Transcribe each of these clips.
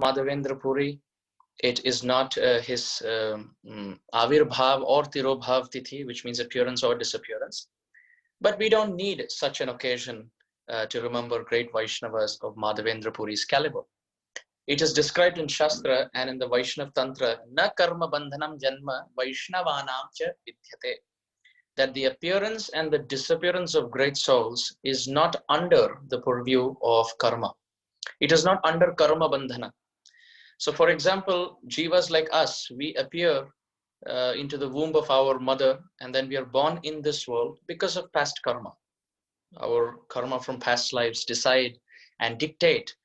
Madhavendra Puri. It is not his Avirbhav or Tirobhav Tithi, which means appearance or disappearance. But we don't need such an occasion to remember great Vaishnavas of Madhavendra Puri's caliber. It is described in Shastra and in the Vaishnav Tantra, na karma bandhanam janma Vaishnavanam cha vidyate, that the appearance and the disappearance of great souls is not under the purview of karma. It is not under karma bandhana. So for example, jivas like us, we appear into the womb of our mother, and then we are born in this world because of past karma. Our karma from past lives decide and dictate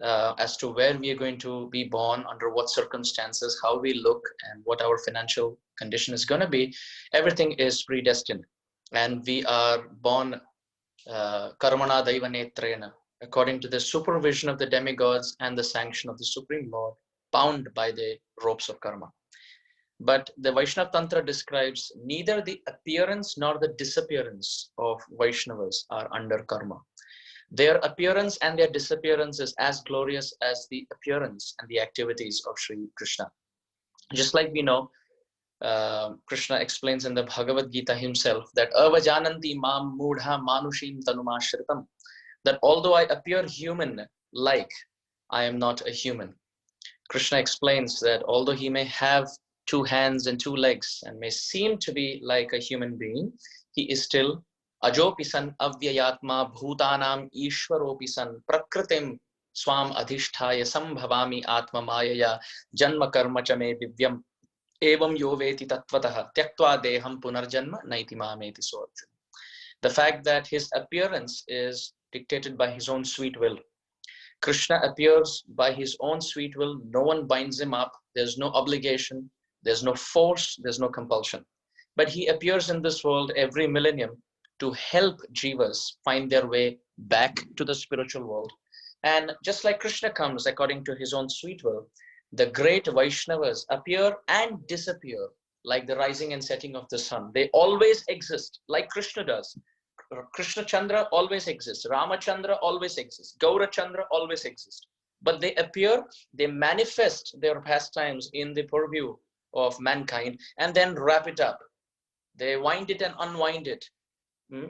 as to where we are going to be born, under what circumstances, how we look, and what our financial condition is going to be. Everything is predestined, and we are born karmana daiva netrena, according to the supervision of the demigods and the sanction of the Supreme Lord, bound by the ropes of karma. But the Vaishnava Tantra describes neither the appearance nor the disappearance of Vaishnavas are under karma. Their appearance and their disappearance is as glorious as the appearance and the activities of Sri Krishna. Just like we know, Krishna explains in the Bhagavad Gita himself that avajananti mam mudha manushim tanumashritam, that although I appear human-like, I am not a human. Krishna explains that although he may have 2 hands and 2 legs and may seem to be like a human being, he is still ajopisan avyayatma bhutanam ishwaropisan prakritim swam adhisthaya sambhavami atma mayaya janma karma cha me divyam evam yoveti tatvatah tyaktva deham punarjanma naiti mameti sorjun. The fact that his appearance is dictated by his own sweet will. Krishna appears by his own sweet will. No one binds him up. There's no obligation. There's no force. There's no compulsion. But he appears in this world every millennium to help jivas find their way back to the spiritual world. And just like Krishna comes according to his own sweet will, the great Vaishnavas appear and disappear like the rising and setting of the sun. They always exist like Krishna does. Krishna Chandra always exists. Ramachandra always exists. Gaura Chandra always exists. But they appear, they manifest their pastimes in the purview of mankind and then wrap it up. They wind it and unwind it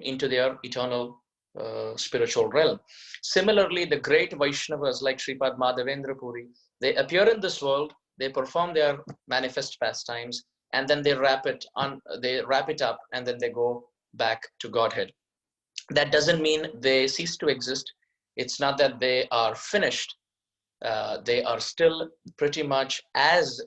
into their eternal spiritual realm. Similarly, the great Vaishnavas like Sripad Madhavendra Puri, they appear in this world, they perform their manifest pastimes, and then they wrap it up, and then they go back to Godhead. That doesn't mean they cease to exist. It's not that they are finished. They are still pretty much as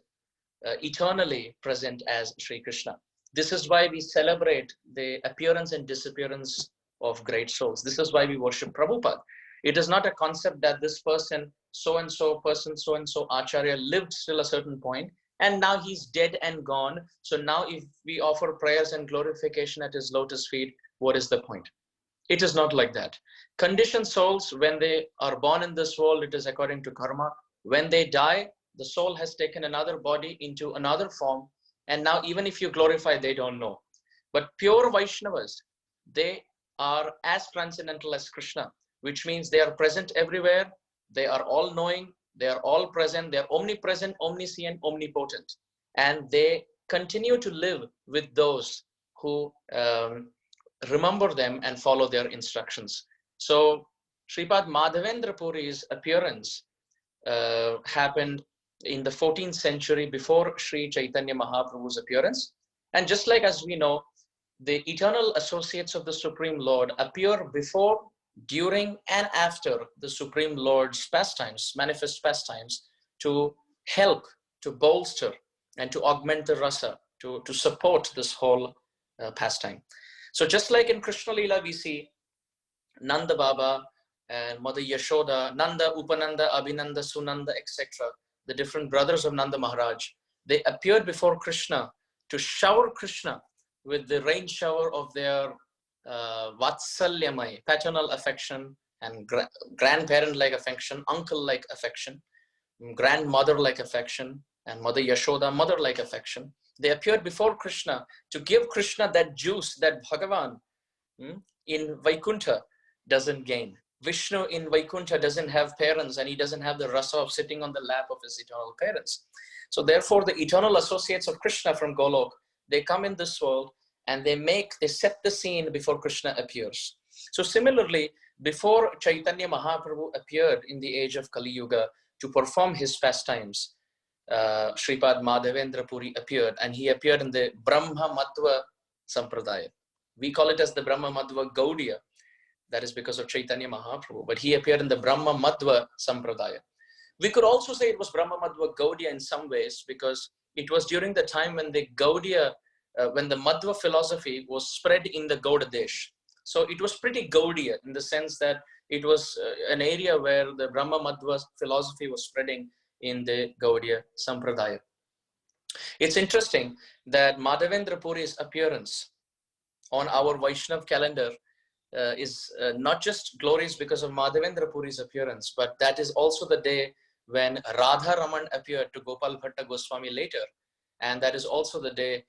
eternally present as Sri Krishna. This is why we celebrate the appearance and disappearance of great souls. This is why we worship Prabhupada. It is not a concept that this person, so-and-so person, so-and-so Acharya lived till a certain point, and now he's dead and gone. So now if we offer prayers and glorification at his lotus feet, what is the point? It is not like that. Conditioned souls, when they are born in this world, it is according to karma. When they die, the soul has taken another body into another form. And now even if you glorify, they don't know. But pure Vaishnavas, they are as transcendental as Krishna, which means they are present everywhere. They are all knowing. They are all present. They are omnipresent, omniscient, omnipotent. And they continue to live with those who remember them and follow their instructions. So Sripad Madhavendra Puri's appearance happened in the 14th century before Sri Chaitanya Mahaprabhu's appearance. And just like as we know, the eternal associates of the Supreme Lord appear before, during, and after the Supreme Lord's pastimes, manifest pastimes, to help, to bolster, and to augment the rasa, to support this whole pastime. So just like in Krishna Leela, we see Nanda Baba and Mother Yashoda, Nanda, Upananda, Abhinanda, Sunanda, etc., the different brothers of Nanda Maharaj, they appeared before Krishna to shower Krishna with the rain shower of their Vatsalyamai, paternal affection, and grandparent-like affection, uncle-like affection, grandmother-like affection, and Mother Yashoda, mother-like affection. They appeared before Krishna to give Krishna that juice that Bhagavan in Vaikuntha doesn't gain. Vishnu in Vaikuntha doesn't have parents, and he doesn't have the rasa of sitting on the lap of his eternal parents. So therefore, the eternal associates of Krishna from Golok, they come in this world and they set the scene before Krishna appears. So similarly, before Chaitanya Mahaprabhu appeared in the age of Kali Yuga to perform his pastimes, Sripad Madhavendra Puri appeared, and he appeared in the Brahma Madhva Sampradaya. We call it as the Brahma Madhva Gaudiya. That is because of Chaitanya Mahaprabhu, but he appeared in the Brahma Madhva Sampradaya. We could also say it was Brahma Madhva Gaudiya in some ways, because it was during the time when the Gaudiya, when the Madhva philosophy was spread in the Gauda Desh. So it was pretty Gaudiya in the sense that it was an area where the Brahma Madhva philosophy was spreading in the Gaudiya Sampradaya. It's interesting that Madhavendra Puri's appearance on our Vaishnav calendar is not just Glories because of Madhavendra Puri's appearance, but that is also the day when Radha Raman appeared to Gopal Bhatta Goswami later. And that is also the day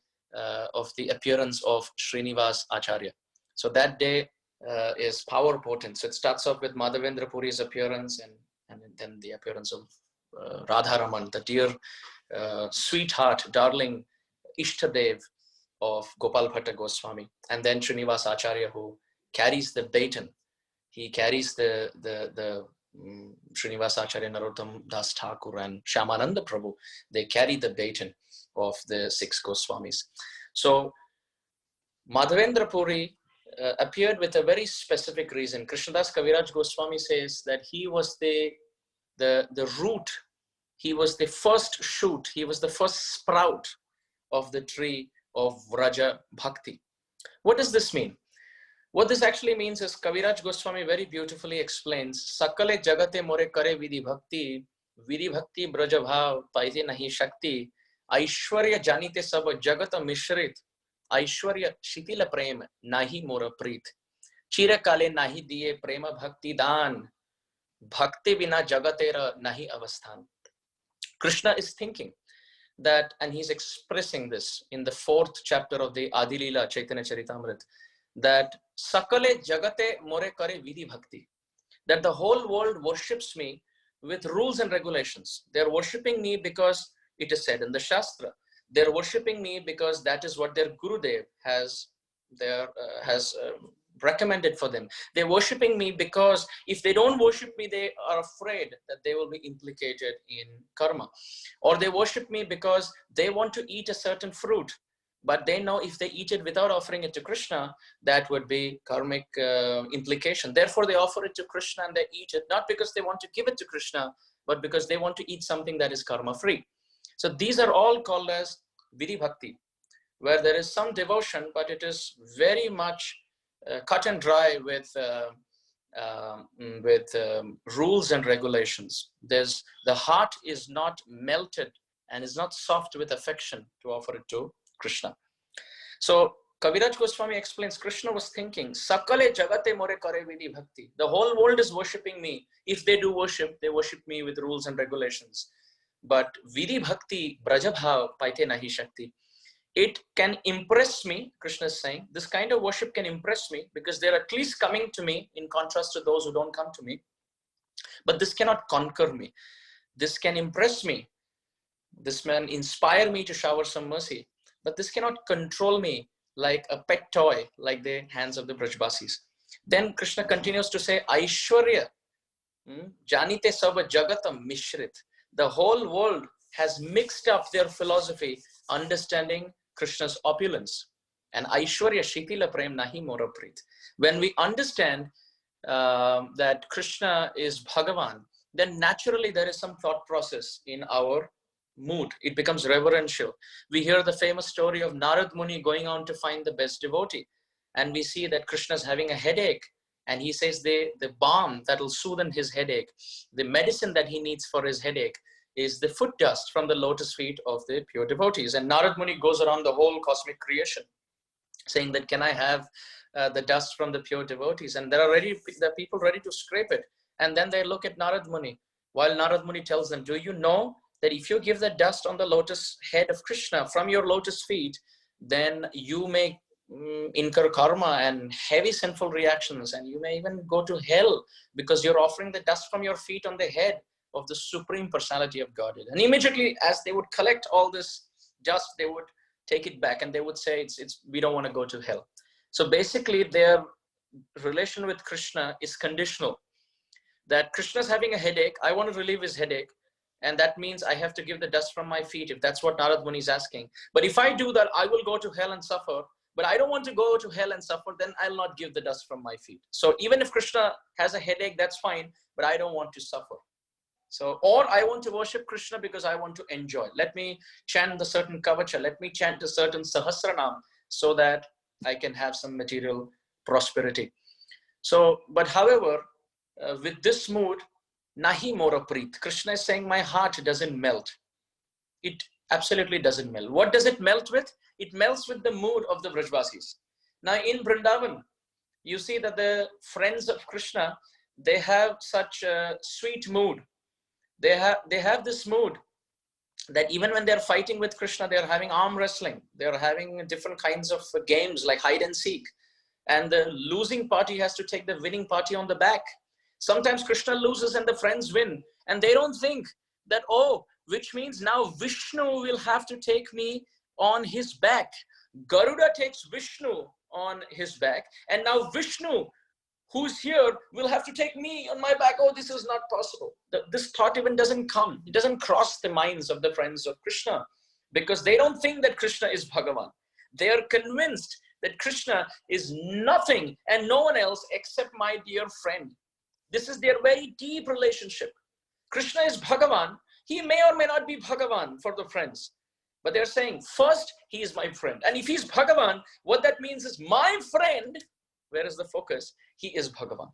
of the appearance of Srinivas Acharya. So that day is power potent. So it starts off with Madhavendra Puri's appearance, and then the appearance of Radha Raman, the dear sweetheart, darling Ishtadev of Gopal Bhatta Goswami. And then Srinivas Acharya, who carries the baton. He carries the Srinivas Acharya, Narottam Das Thakur, and Shyamananda Prabhu. They carry the baton of the 6 Goswamis. So Madhavendra Puri appeared with a very specific reason. Krishnadas Kaviraj Goswami says that he was the root, he was the first shoot, he was the first sprout of the tree of Vraja Bhakti. What does this mean? What this actually means is Kaviraj Goswami very beautifully explains, Sakale jagate more kare vidhi bhakti braja bhav paite nahi shakti, Aishwarya janite sab jagata mishrit, Aishwarya shitila prem nahi mora preet, chira kale nahi diye prema bhakti dan, bhakti bina jagatera nahi avasthan. Krishna is thinking that, and he's expressing this in the 4th chapter of the Adi Leela Chaitanya Charitamrita, that Sakale Jagate More Kare Vidhi Bhakti, that the whole world worships me with rules and regulations. They're worshipping me because it is said in the Shastra. They're worshipping me because that is what their Gurudev has recommended for them. They're worshipping me because if they don't worship me, they are afraid that they will be implicated in karma. Or they worship me because they want to eat a certain fruit, but they know if they eat it without offering it to Krishna, that would be karmic implication. Therefore, they offer it to Krishna and they eat it, not because they want to give it to Krishna, but because they want to eat something that is karma-free. So these are all called as Vidhi Bhakti, where there is some devotion, but it is very much cut and dry with rules and regulations. The heart is not melted and is not soft with affection to offer it to Krishna. So Kaviraj Goswami explains, Krishna was thinking, Sakale jagate more kare vidhi bhakti. The whole world is worshipping me. If they do worship, they worship me with rules and regulations. But vidhi bhakti brajabhav paite nahi shakti. It can impress me, Krishna is saying. This kind of worship can impress me because they're at least coming to me in contrast to those who don't come to me. But this cannot conquer me. This can impress me. This can inspire me to shower some mercy. But this cannot control me like a pet toy, like the hands of the Brajbasis. Then Krishna continues to say, Aishwarya, janite sab jagata mishrit. The whole world has mixed up their philosophy, understanding Krishna's opulence. And Aishwarya shitila prem nahi mora preet. When we understand that Krishna is Bhagavan, then naturally there is some thought process in our mood. It becomes reverential. We hear the famous story of Narad Muni going on to find the best devotee. And we see that Krishna is having a headache. And he says the balm that will soothe his headache, the medicine that he needs for his headache, is the foot dust from the lotus feet of the pure devotees. And Narad Muni goes around the whole cosmic creation saying that, can I have the dust from the pure devotees? And there are people ready to scrape it. And then they look at Narad Muni, while Narad Muni tells them, do you know that if you give the dust on the lotus head of Krishna from your lotus feet, then you may incur karma and heavy sinful reactions, and you may even go to hell because you're offering the dust from your feet on the head of the Supreme Personality of Godhead. And immediately, as they would collect all this dust, they would take it back and they would say, we don't want to go to hell. So basically, their relation with Krishna is conditional. That Krishna's having a headache, I want to relieve his headache, and that means I have to give the dust from my feet, if that's what Narad Muni is asking. But if I do that, I will go to hell and suffer. But I don't want to go to hell and suffer, then I'll not give the dust from my feet. So even if Krishna has a headache, that's fine, but I don't want to suffer. So, or I want to worship Krishna because I want to enjoy. Let me chant the certain kavacha, let me chant a certain sahasranam so that I can have some material prosperity. So, but however, with this mood, nahi mora preet. Krishna is saying, my heart doesn't melt. It absolutely doesn't melt. What does it melt with? It melts with the mood of the Vrajvasis. Now in Vrindavan, you see that the friends of Krishna, they have such a sweet mood. They have this mood that even when they're fighting with Krishna, they're having arm wrestling. They're having different kinds of games like hide and seek. And the losing party has to take the winning party on the back. Sometimes Krishna loses and the friends win. And they don't think that, oh, which means now Vishnu will have to take me on his back. Garuda takes Vishnu on his back. And now Vishnu, who's here, will have to take me on my back. Oh, this is not possible. This thought even doesn't come. It doesn't cross the minds of the friends of Krishna because they don't think that Krishna is Bhagavan. They are convinced that Krishna is nothing and no one else except my dear friend. This is their very deep relationship. Krishna is Bhagavan. He may or may not be Bhagavan for the friends. But they're saying, first, he is my friend. And if he's Bhagavan, what that means is my friend, where is the focus? He is Bhagavan.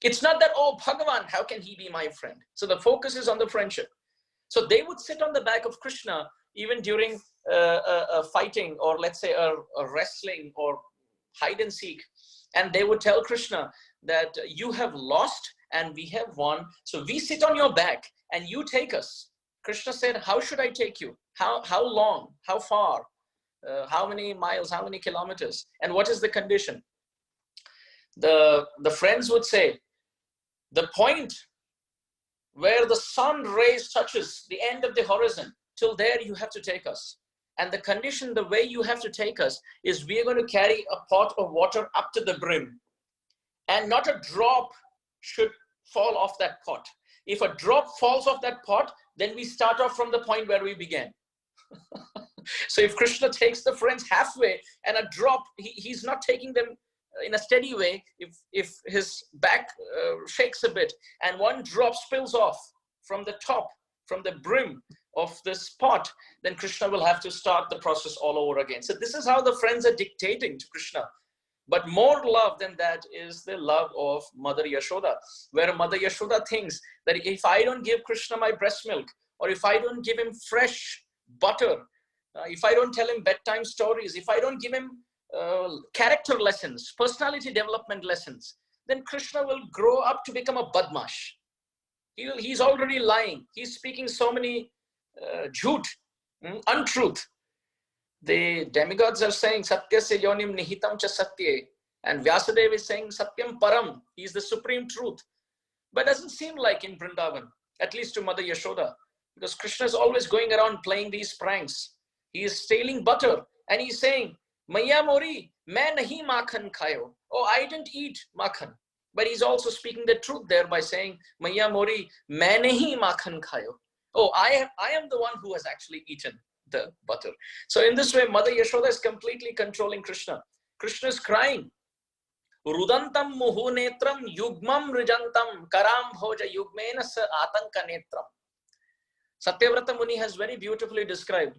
It's not that, oh, Bhagavan, how can he be my friend? So the focus is on the friendship. So they would sit on the back of Krishna even during a fighting or let's say a wrestling or hide and seek. And they would tell Krishna that you have lost and we have won. So we sit on your back and you take us. Krishna said, how should I take you? How long? How far? How many miles? How many kilometers? And what is the condition? The friends would say, the point where the sun rays touches the end of the horizon, till there you have to take us. And the condition, the way you have to take us is we are going to carry a pot of water up to the brim. And not a drop should fall off that pot. If a drop falls off that pot, then we start off from the point where we began. So if Krishna takes the friends halfway and a drop, he's not taking them in a steady way. If his back shakes a bit and one drop spills off from the top, from the brim of this pot, then Krishna will have to start the process all over again. So this is how the friends are dictating to Krishna. But more love than that is the love of Mother Yashoda, where Mother Yashoda thinks that if I don't give Krishna my breast milk, or if I don't give him fresh butter, if I don't tell him bedtime stories, if I don't give him character lessons, personality development lessons, then Krishna will grow up to become a badmash. He's already lying. He's speaking so many jhoot, untruth. The demigods are saying Satyasya yonim nihitam cha satye, and Vyasadeva is saying Satyam param. He is the supreme truth. But it doesn't seem like in Vrindavan, at least to Mother Yashoda, because Krishna is always going around playing these pranks. He is stealing butter and he's saying, Maya mori, main nahi makhan khayo. Oh, I didn't eat makhan. But he's also speaking the truth there by saying, Maya mori, main nahi makhan khayo. Oh, I am the one who has actually eaten the butter. So in this way, Mother Yashoda is completely controlling Krishna. Krishna is crying. Rudantam muhu netram yugmam rijantam karam bhoja yugmena sa atanka netram. Satyavrata Muni has very beautifully described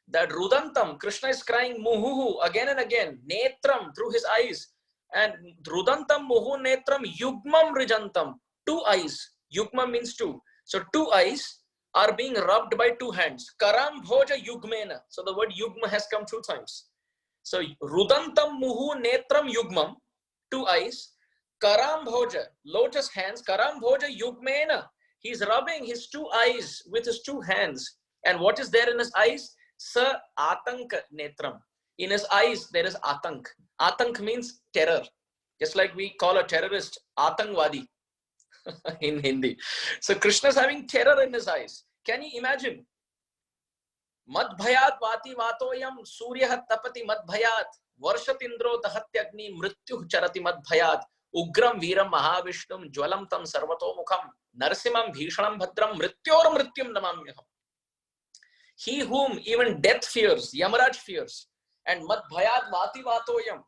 that Rudantam, Krishna is crying muhuhu again and again, netram through his eyes. And Rudantam muhu netram yugmam rijantam, two eyes. Yugma means two. So two eyes are being rubbed by two hands. Karam bhoja yugmena. So the word yugma has come 2 times. So Rudantam muhu netram yugmam, two eyes. Karam bhoja, lotus hands. Karam bhoja yugmena. He's rubbing his 2 eyes with his 2 hands. And what is there in his eyes? Sa atanka netram. In his eyes, there is atank. Atank means terror. Just like we call a terrorist Atangwadi in Hindi. So Krishna is having terror in his eyes. Can you imagine? Madbhayat vati vatoyam suryah tapati madbhayat varshatindro dahatyagni mrityuh charati madbhayat ugram viram mahavishnum jwalam tam sarvato mukham narsimam bhishanam bhadram mrityor mrityum namamyaham. He whom even death fears, Yamaraj fears, and madbhayat vati vatoyam,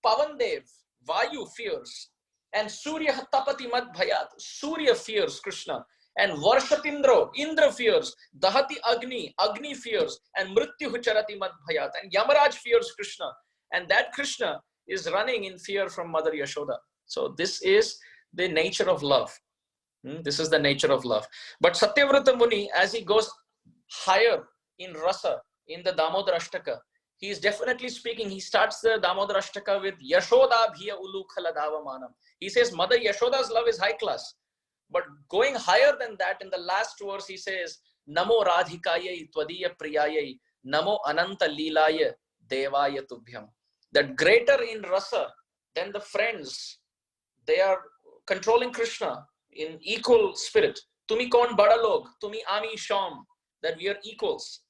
Pavandev, Vayu fears, and Surya Tapati Madbhayat, Surya fears Krishna, and Varshatindro, Indra fears, Dahati Agni, Agni fears, and Mrityu Charati Madbhayat, and Yamaraj fears Krishna, and that Krishna is running in fear from Mother Yashoda. So this is the nature of love. This is the nature of love. But Satyavrata Muni, as he goes higher in rasa, in the Damodar Ashtaka, he is definitely speaking. He starts the Damodar Ashtaka with Yashoda Bhiya Ulu Khaladava Manam. He says Mother Yashoda's love is high class. But going higher than that, in the last verse, he says, Namo Radhikayai Tvadiya Priyayai, Namo Ananta Leelaya Devaya Tubhyam. That greater in rasa than the friends, they are controlling Krishna in equal spirit. Tumi kon bada log, tumi ami sham, that we are equals.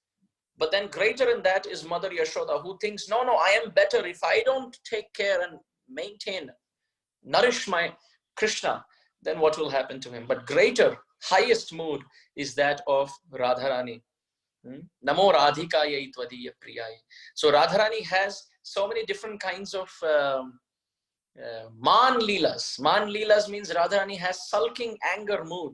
But then greater in that is Mother Yashoda, who thinks, no, I am better if I don't take care and maintain, nourish my Krishna, then what will happen to him? But greater, highest mood is that of Radharani. Namo Radhikayai Tvadiya Priyai. So Radharani has so many different kinds of Man Leelas. Man Leelas means Radharani has sulking anger mood,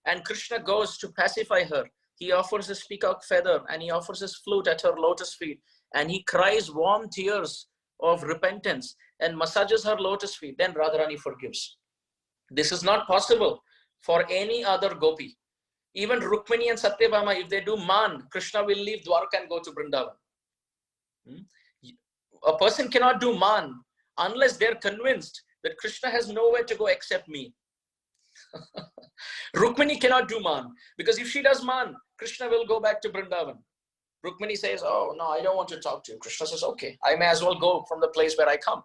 and Krishna goes to pacify her. He offers his peacock feather and he offers his flute at her lotus feet, and he cries warm tears of repentance and massages her lotus feet. Then Radharani forgives. This is not possible for any other gopi. Even Rukmini and Satyabhama, if they do man, Krishna will leave Dwarka and go to Vrindavan. A person cannot do man unless they're convinced that Krishna has nowhere to go except me. Rukmini cannot do man, because if she does man, Krishna will go back to Vrindavan. Rukmini says, oh no, I don't want to talk to you. Krishna says, okay, I may as well go from the place where I come.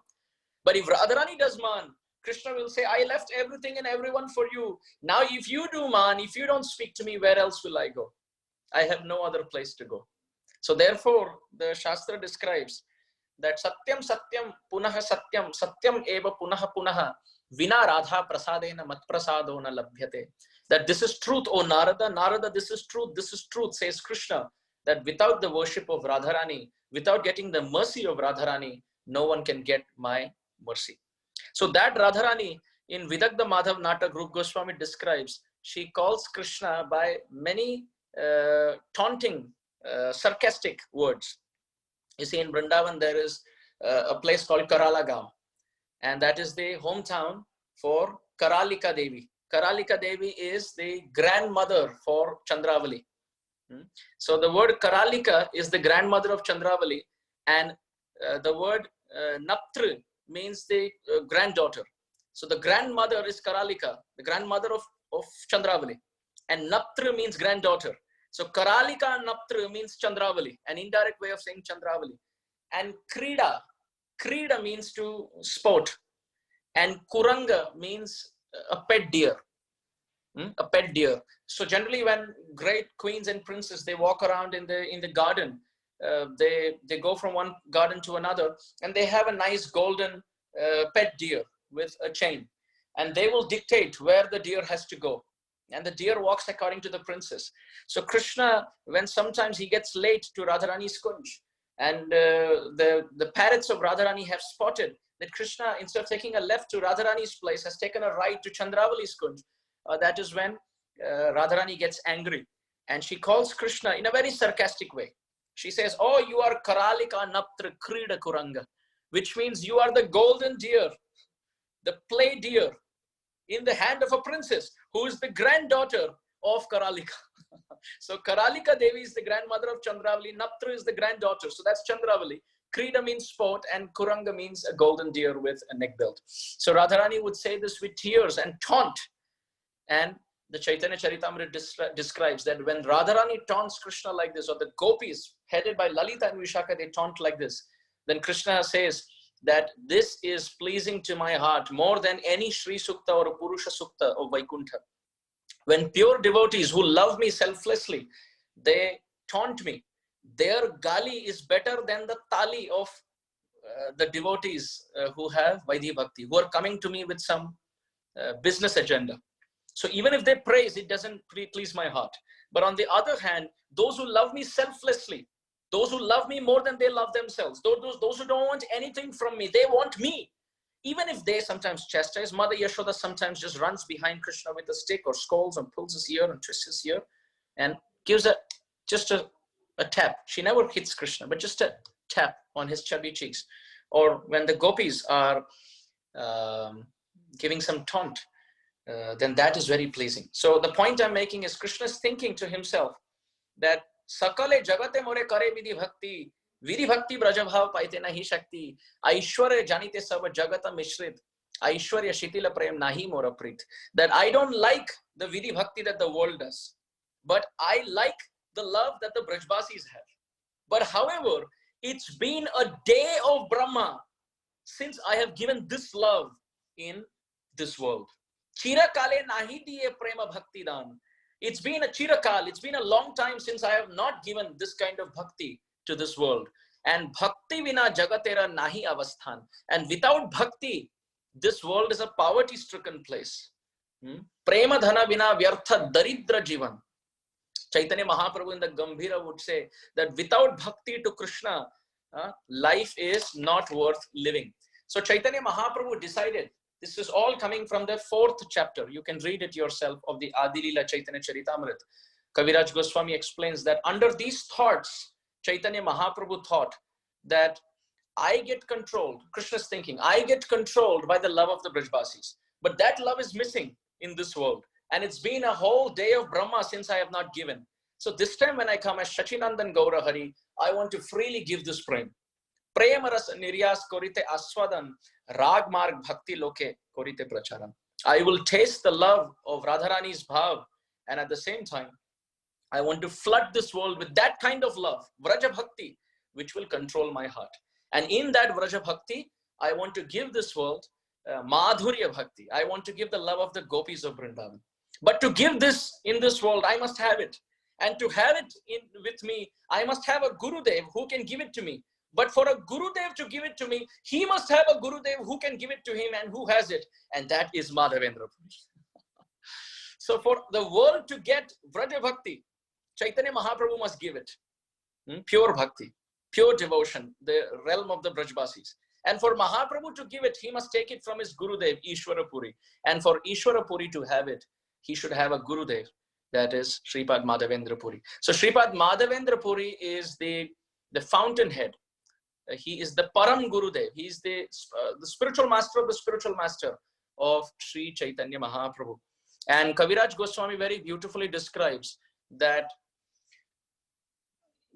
But if Radharani does man, Krishna will say, I left everything and everyone for you. Now if you do man, if you don't speak to me, where else will I go? I have no other place to go. So therefore, the Shastra describes that Satyam Satyam Punaha Satyam Satyam Eva Punaha Punaha Vina Radha Prasadena Mat Prasadona Labhyate. That this is truth, O Narada. Narada, this is truth, says Krishna. That without the worship of Radharani, without getting the mercy of Radharani, no one can get my mercy. So that Radharani in Vidagdha Madhav Natak, Rup Goswami describes, she calls Krishna by many taunting, sarcastic words. You see, in Vrindavan, there is a place called Karalagaon, and that is the hometown for Karalika Devi. Karalika Devi is the grandmother for Chandravali. So the word Karalika is the grandmother of Chandravali, and the word Naptra means the granddaughter. So the grandmother is Karalika, the grandmother of Chandravali, and Naptra means granddaughter. So Karalika and Naptra means Chandravali, an indirect way of saying Chandravali. And Krida means to sport, and Kuranga means a pet deer. A pet deer. So generally, when great queens and princes, they walk around in the garden, they go from one garden to another, and they have a nice golden pet deer with a chain, and they will dictate where the deer has to go, and the deer walks according to the princess. So Krishna, when sometimes he gets late to Radharani's kunj, and the parrots of Radharani have spotted that Krishna, instead of taking a left to Radharani's place, has taken a right to Chandravali's kunj. That is when Radharani gets angry, and she calls Krishna in a very sarcastic way. She says, oh, you are Karalika Naptra Krida Kuranga, which means you are the golden deer, the play deer in the hand of a princess who is the granddaughter of Karalika. So Karalika Devi is the grandmother of Chandravali, Naptra is the granddaughter. So that's Chandravali. Krida means sport, and Kuranga means a golden deer with a neck belt. So Radharani would say this with tears and taunt. And the Chaitanya Charitamrita describes that when Radharani taunts Krishna like this, or the gopis headed by Lalita and Vishaka, they taunt like this, then Krishna says that this is pleasing to my heart more than any Shri Sukta or Purusha Sukta of Vaikuntha. When pure devotees who love me selflessly, they taunt me, their gali is better than the tali of the devotees who have Vaidhi Bhakti, who are coming to me with some business agenda. So even if they praise, it doesn't please my heart. But on the other hand, those who love me selflessly, those who love me more than they love themselves, those who don't want anything from me, they want me. Even if they sometimes chastise, Mother Yashoda sometimes just runs behind Krishna with a stick or scolds and pulls his ear and twists his ear and gives just a tap. She never hits Krishna, but just a tap on his chubby cheeks. Or when the gopis are giving some taunt, then that is very pleasing. So the point I'm making is Krishna is thinking to himself that Sakale jagate more kare vidhi bhakti brajabhav paite nahi shakti, aishwarya janite sab jagata mishrit, aishwarya shitila prem nahi mora prit. That I don't like the vidhi bhakti that the world does, but I like the love that the Brajbasis have. But however, it's been a day of Brahma since I have given this love in this world. Chirakale nahi diye prema bhakti dan. It's been a chirakal, it's been a long time since I have not given this kind of bhakti to this world. And bhakti vina jagatera nahi avasthan. And without bhakti, this world is a poverty-stricken place. Prema dhana vina vyartha daridra jivan. Chaitanya Mahaprabhu in the Gambhira would say that without bhakti to Krishna, life is not worth living. So Chaitanya Mahaprabhu decided, this is all coming from the 4th chapter. You can read it yourself of the Adilila Chaitanya Charitamrita. Kaviraj Goswami explains that under these thoughts, Chaitanya Mahaprabhu thought that I get controlled, Krishna's thinking, I get controlled by the love of the Brajbasis. But that love is missing in this world. And it's been a whole day of Brahma since I have not given. So this time when I come as Shachinandan Gaura Hari, I want to freely give this prem. Premaras niryas korite aswadan, rag marg bhakti loke korite pracharan. I will taste the love of Radharani's bhav, and at the same time, I want to flood this world with that kind of love, Vraja Bhakti, which will control my heart. And in that Vraja Bhakti, I want to give this world Madhurya Bhakti. I want to give the love of the gopis of Vrindavan. But to give this in this world, I must have it. And to have it with me, I must have a Gurudev who can give it to me. But for a Gurudev to give it to me, he must have a Gurudev who can give it to him and who has it. And that is Madhavendra Puri. So for the world to get Vraja Bhakti, Chaitanya Mahaprabhu must give it. Pure Bhakti, pure devotion, the realm of the Brajbasis. And for Mahaprabhu to give it, he must take it from his Gurudev, Ishwara Puri. And for Ishwara Puri to have it, he should have a Gurudev. That is Sripad Madhavendra Puri. So Sripad Madhavendra Puri is the fountainhead. He is the Param Gurudev. He is the spiritual master of the spiritual master of Sri Chaitanya Mahaprabhu. And Kaviraj Goswami very beautifully describes that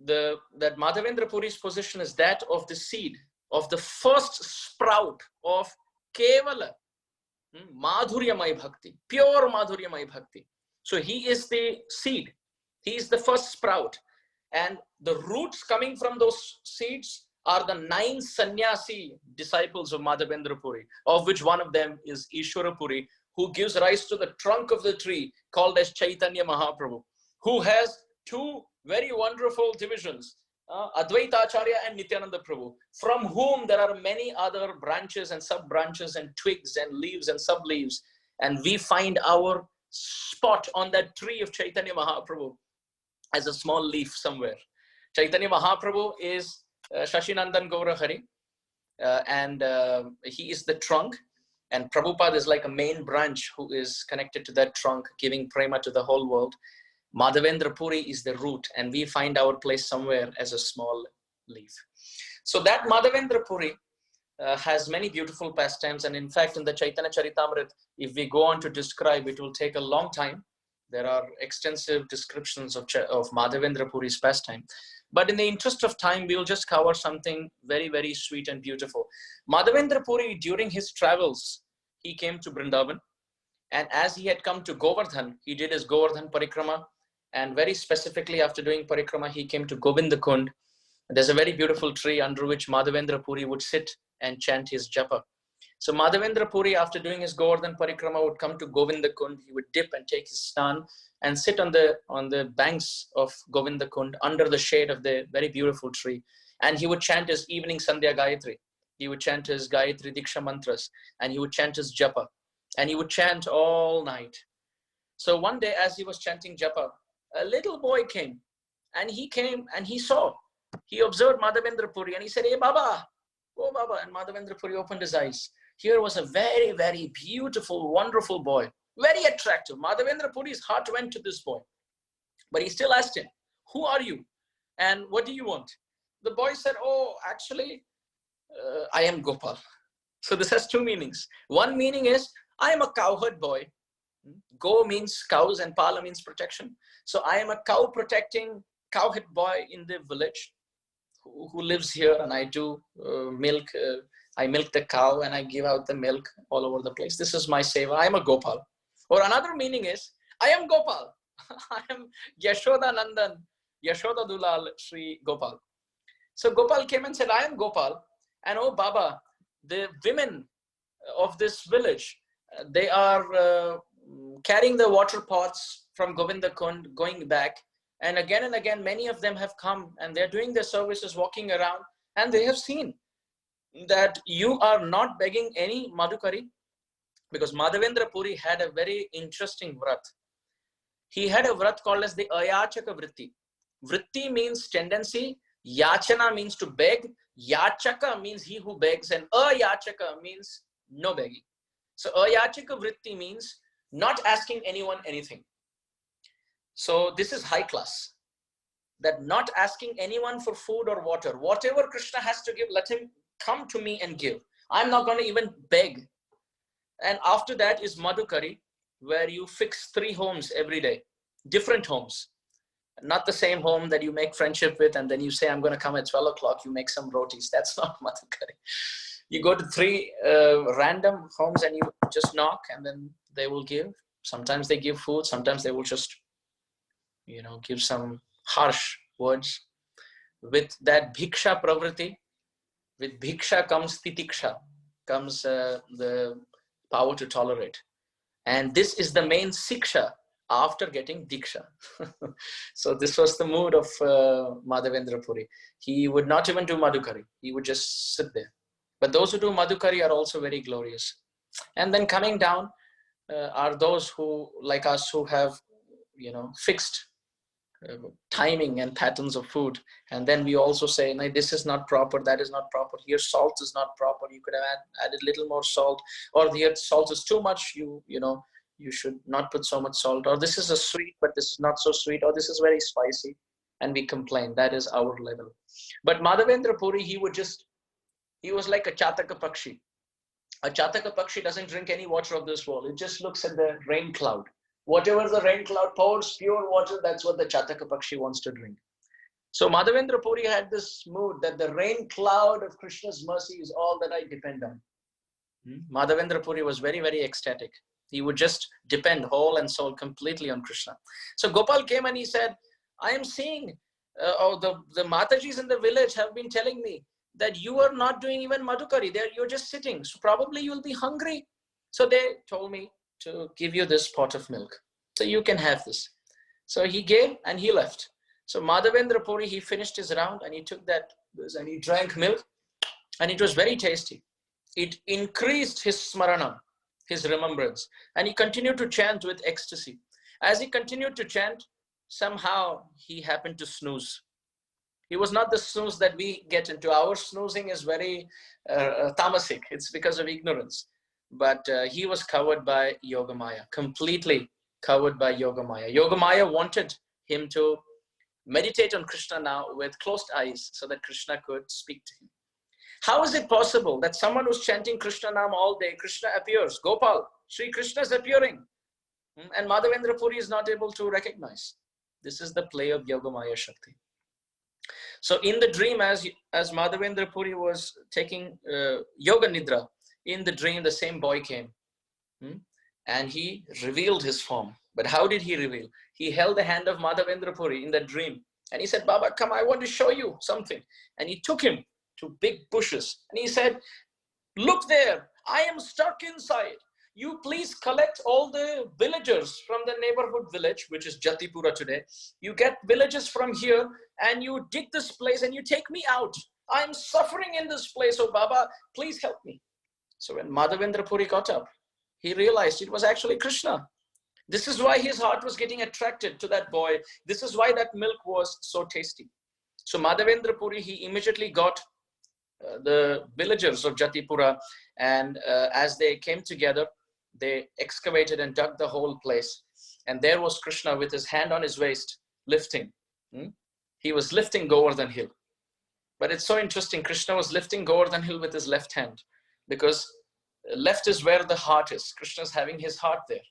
that Madhavendra Puri's position is that of the seed, of the first sprout of Kevala Madhuryamai Bhakti, pure Madhuryamai Bhakti. So he is the seed. He is the first sprout. And the roots coming from those seeds are the 9 sannyasi disciples of Madhavendra Puri, of which one of them is Ishwara Puri, who gives rise to the trunk of the tree called as Chaitanya Mahaprabhu, who has 2 very wonderful divisions, Advaita Acharya and Nityananda Prabhu, from whom there are many other branches and sub-branches and twigs and leaves and sub-leaves. And we find our spot on that tree of Chaitanya Mahaprabhu as a small leaf somewhere. Chaitanya Mahaprabhu is Shashinandan Gaura Hari, and he is the trunk, and Prabhupada is like a main branch who is connected to that trunk, giving prema to the whole world. Madhavendra Puri is the root, and we find our place somewhere as a small leaf. So that Madhavendra Puri has many beautiful pastimes, and in fact in the Chaitanya Charitamrita, if we go on to describe, it will take a long time. There are extensive descriptions of Madhavendra Puri's pastime. But in the interest of time, we will just cover something very, very sweet and beautiful. Madhavendra Puri, during his travels, he came to Vrindavan. And as he had come to Govardhan, he did his Govardhan Parikrama. And very specifically, after doing Parikrama, he came to Govinda Kund. There's a very beautiful tree under which Madhavendra Puri would sit and chant his japa. So Madhavendra Puri, after doing his Govardhan Parikrama, would come to Govinda Kund. He would dip and take his snan and sit on the banks of Govinda Kund under the shade of the very beautiful tree. And he would chant his evening Sandhya Gayatri. He would chant his Gayatri Diksha mantras, and he would chant his japa. And he would chant all night. So one day, as he was chanting japa, a little boy came, and he saw. He observed Madhavendra Puri, and he said, "Hey Baba, oh Baba." And Madhavendra Puri opened his eyes. Here was a very, very beautiful, wonderful boy, very attractive. Madhavendra Puri's heart went to this boy, but he still asked him, "Who are you? And what do you want?" The boy said, "Oh, actually, I am Gopal." So this has two meanings. One meaning is, I am a cowherd boy. Go means cows and pala means protection. So I am a cow protecting cowherd boy in the village who lives here, and I do milk. I milk the cow and I give out the milk all over the place. This is my seva. I am a Gopal. Or another meaning is, I am Gopal. I am Yashoda Nandan, Yashoda Dulal Sri Gopal. So Gopal came and said, "I am Gopal. And oh Baba, the women of this village, they are carrying the water pots from Govinda Kund, going back. And again, many of them have come and they're doing their services, walking around, and they have seen that you are not begging any madhukari." Because Madhavendra Puri had a very interesting vrat. He had a vrat called as the Ayachaka Vritti. Vritti means tendency, Yachana means to beg, Yachaka means he who begs, and Ayachaka means no begging. So Ayachaka Vritti means not asking anyone anything. So this is high class. That not asking anyone for food or water. Whatever Krishna has to give, let him come to me and give. I'm not going to even beg. And after that is Madhukari, where you fix 3 homes every day. Different homes. Not the same home that you make friendship with and then you say, "I'm going to come at 12 o'clock, you make some rotis." That's not Madhukari. You go to 3 random homes and you just knock, and then they will give. Sometimes they give food. Sometimes they will just, give some harsh words. With that bhiksha pravriti, with bhiksha comes titiksha, comes the power to tolerate. And this is the main siksha after getting diksha. So this was the mood of Madhavendra Puri. He would not even do madhukari. He would just sit there. But those who do madhukari are also very glorious. And then coming down are those who, like us, who have, fixed timing and patterns of food. And then we also say, "No, this is not proper, that is not proper. Here salt is not proper. You could have added little more salt. Or here salt is too much. You should not put so much salt. Or this is a sweet, but this is not so sweet. Or this is very spicy." And we complain. That is our level. But Madhavendra Puri, he was like a Chataka Pakshi. A Chataka Pakshi doesn't drink any water of this world. It just looks at the rain cloud. Whatever the rain cloud pours, pure water, that's what the Chataka Pakshi wants to drink. So Madhavendra Puri had this mood that the rain cloud of Krishna's mercy is all that I depend on. Madhavendra Puri was very, very ecstatic. He would just depend whole and soul completely on Krishna. So Gopal came and he said, "I am seeing, the Matajis in the village have been telling me that you are not doing even madhukari. You're just sitting. So probably you'll be hungry. So they told me to give you this pot of milk. So you can have this." So he gave and he left. So Madhavendra Puri, he finished his round and he took this and he drank milk, and it was very tasty. It increased his smarana, his remembrance, and he continued to chant with ecstasy. As he continued to chant, somehow he happened to snooze. He was not the snooze that we get into. Our snoozing is very tamasic. It's because of ignorance. But he was covered by Yogamaya, completely covered by Yogamaya. Yogamaya wanted him to meditate on Krishna now with closed eyes so that Krishna could speak to him. How is it possible that someone who's chanting Krishna Nam all day, Krishna appears, Gopal, Sri Krishna is appearing, and Madhavendra Puri is not able to recognize? This is the play of Yogamaya Shakti. So in the dream, as Madhavendra Puri was taking Yoga Nidra, in the dream, the same boy came. and he revealed his form. But how did he reveal? He held the hand of Madhavendra Puri in that dream, and he said, Baba, come, I want to show you something. And he took him to big bushes, and he said, look there, I am stuck inside. You please collect all the villagers from the neighborhood village, which is Jatipura today. You get villagers from here and you dig this place and you take me out. I'm suffering in this place. Oh, Baba, please help me. So when Madhavendra Puri got up, he realized it was actually Krishna. This is why his heart was getting attracted to that boy. This is why that milk was so tasty. So Madhavendra Puri, he immediately got the villagers of Jatipura, and as they came together, they excavated and dug the whole place. And there was Krishna with his hand on his waist, lifting. He was lifting Govardhan Hill. But it's so interesting, Krishna was lifting Govardhan Hill with his left hand, because left is where the heart is. Krishna's having his heart there.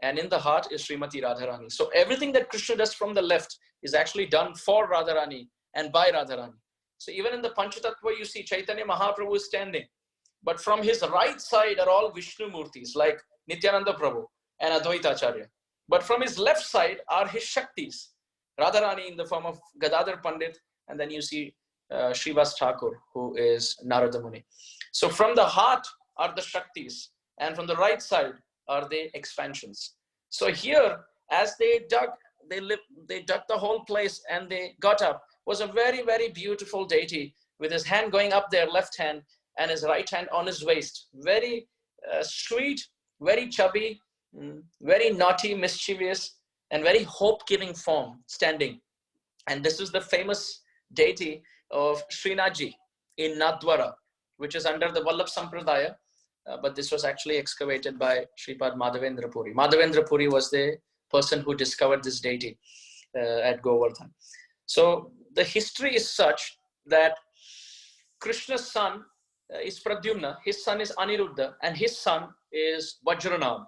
And in the heart is Srimati Radharani. So everything that Krishna does from the left is actually done for Radharani and by Radharani. So even in the Panchatattva, you see Chaitanya Mahaprabhu is standing. But from his right side are all Vishnu Murtis like Nityananda Prabhu and Advaita Acharya. But from his left side are his Shaktis. Radharani in the form of Gadadhar Pandit, and then you see Srivas Thakur, who is Narada Muni. So from the heart are the Shaktis, and from the right side are the expansions. So here, as they dug the whole place and they got up, was a very, very beautiful deity with his hand going up there, left hand, and his right hand on his waist. Very sweet, very chubby, very naughty, mischievous, and very hope-giving form standing. And this is the famous deity of Srinathji in Nathdwara, which is under the Vallabh Sampradaya, but this was actually excavated by Sripad Madhavendra Puri. Madhavendra Puri was the person who discovered this deity at Govardhan. So the history is such that Krishna's son is Pradyumna, his son is Aniruddha, and his son is Vajranab.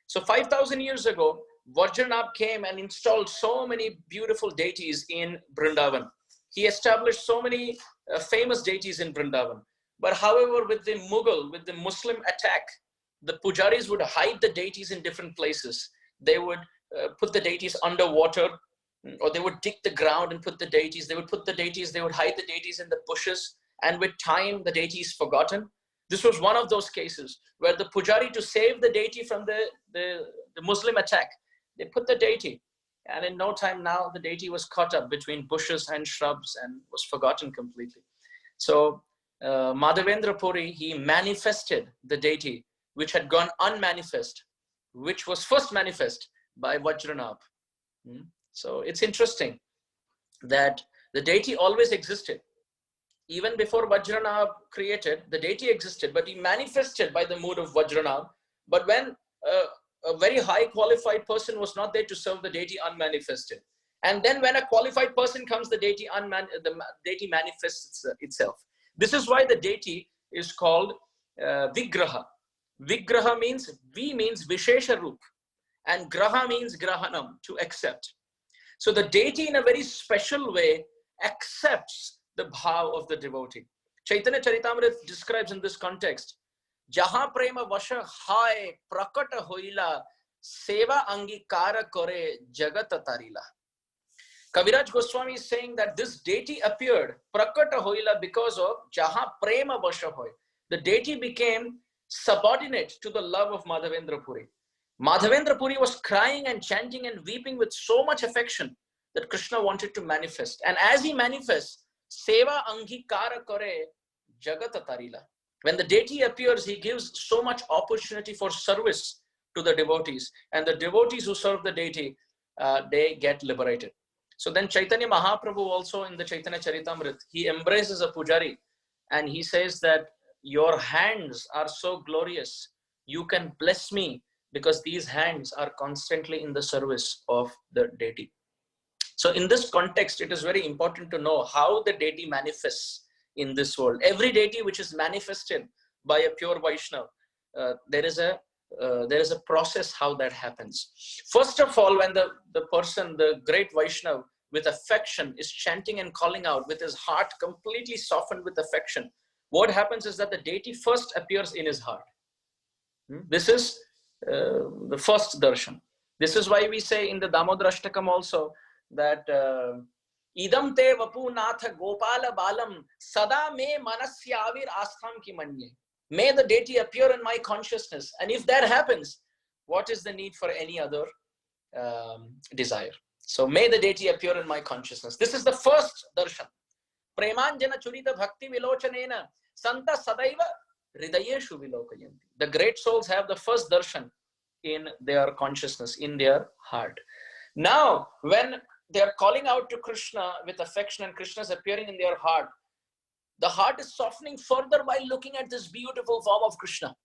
So 5,000 years ago, Vajranab came and installed so many beautiful deities in Vrindavan. He established so many famous deities in Vrindavan. But however, with the Mughal, with the Muslim attack, the pujaris would hide the deities in different places. They would put the deities underwater, or they would dig the ground and put the deities. They would hide the deities in the bushes. And with time, the deity is forgotten. This was one of those cases where the pujari, to save the deity from the Muslim attack, they put the deity. And in no time now, the deity was caught up between bushes and shrubs and was forgotten completely. So Madhavendra Puri, he manifested the deity which had gone unmanifest, which was first manifest by Vajranab. So it's interesting that the deity always existed. Even before Vajranab created, the deity existed, but he manifested by the mood of Vajranab. But when a very high qualified person was not there to serve, the deity unmanifested. And then when a qualified person comes, the deity manifests itself. This is why the deity is called Vigraha. Vigraha means, V means Vishesha Roop, and Graha means Grahanam, to accept. So the deity in a very special way accepts the bhav of the devotee. Chaitanya Charitamrita describes in this context, Jaha prema vasha hai prakata hoila seva angikara kore jagata tarila. Kaviraj Goswami is saying that this deity appeared prakata hoila because of Jaha prema vasha hoy. The deity became subordinate to the love of Madhavendra Puri. Madhavendra Puri was crying and chanting and weeping with so much affection that Krishna wanted to manifest. And as he manifests, Seva angikara kore jagata tarila. When the deity appears, he gives so much opportunity for service to the devotees. And the devotees who serve the deity, they get liberated. So then Chaitanya Mahaprabhu also in the Chaitanya Charitamrita, he embraces a pujari and he says that your hands are so glorious. You can bless me because these hands are constantly in the service of the deity. So in this context, it is very important to know how the deity manifests in this world. Every deity which is manifested by a pure Vaishnava, there is a process how that happens. First of all, when the person, the great Vaishnava with affection is chanting and calling out with his heart completely softened with affection, what happens is that the deity first appears in his heart. This is the first darshan. This is why we say in the Damodarashtakam also that idam te vapu natha gopala balam sada me manasyavir astham ki manye. May the deity appear in my consciousness. And if that happens, what is the need for any other desire? So may the deity appear in my consciousness. This is the first darshan. Premanjana churita bhakti vilochanena santa sadaiva hridayeshu vilokayanti. The great souls have the first darshan in their consciousness, in their heart. Now, when they are calling out to Krishna with affection and Krishna is appearing in their heart, the heart is softening further by looking at this beautiful form of Krishna.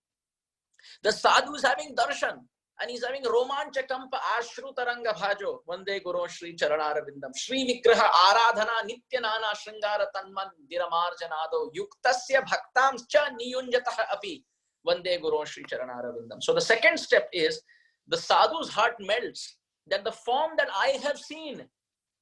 The sadhu is having darshan and he's having romancha kampa ashru taranga bhajo vande guru shri charanara vindam shri vigraha aradhana nitya nana shringara tanman diramarjanado yuktasya bhaktam cha niyunjatah api vande guru shri charanara vindam. So the second step is the sadhu's heart melts that the form that I have seen,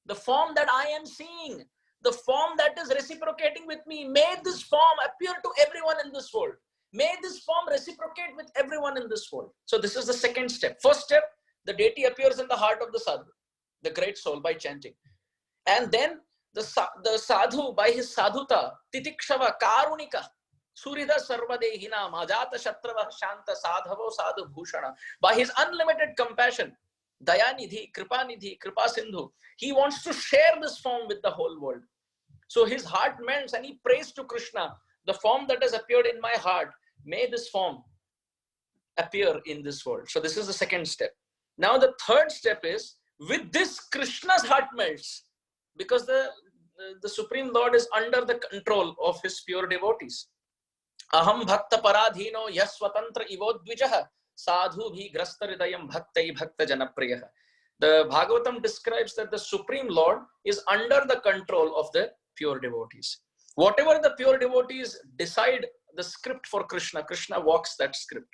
the form that I am seeing, the form that is reciprocating with me, may this form appear to everyone in this world. May this form reciprocate with everyone in this world. So this is the second step. First step, the deity appears in the heart of the sadhu, the great soul, by chanting. And then the sadhu, by his sadhuta, titikshava, karunika, surida sarvadehina, majata shatrava, shanta, sadhavo, sadhu bhushana, by his unlimited compassion, dayanidhi, kripanidhi, kripa sindhu, he wants to share this form with the whole world. So his heart melts and he prays to Krishna, the form that has appeared in my heart, may this form appear in this world. So this is the second step. Now the third step is, with this Krishna's heart melts, because the Supreme Lord is under the control of his pure devotees. Aham bhakta paradhino yaswatantra ivodvijaha sadhu bhi grasta hridayam bhaktai bhakta janapriyaha. The Bhagavatam describes that the Supreme Lord is under the control of the pure devotees. Whatever the pure devotees decide the script for Krishna, Krishna walks that script.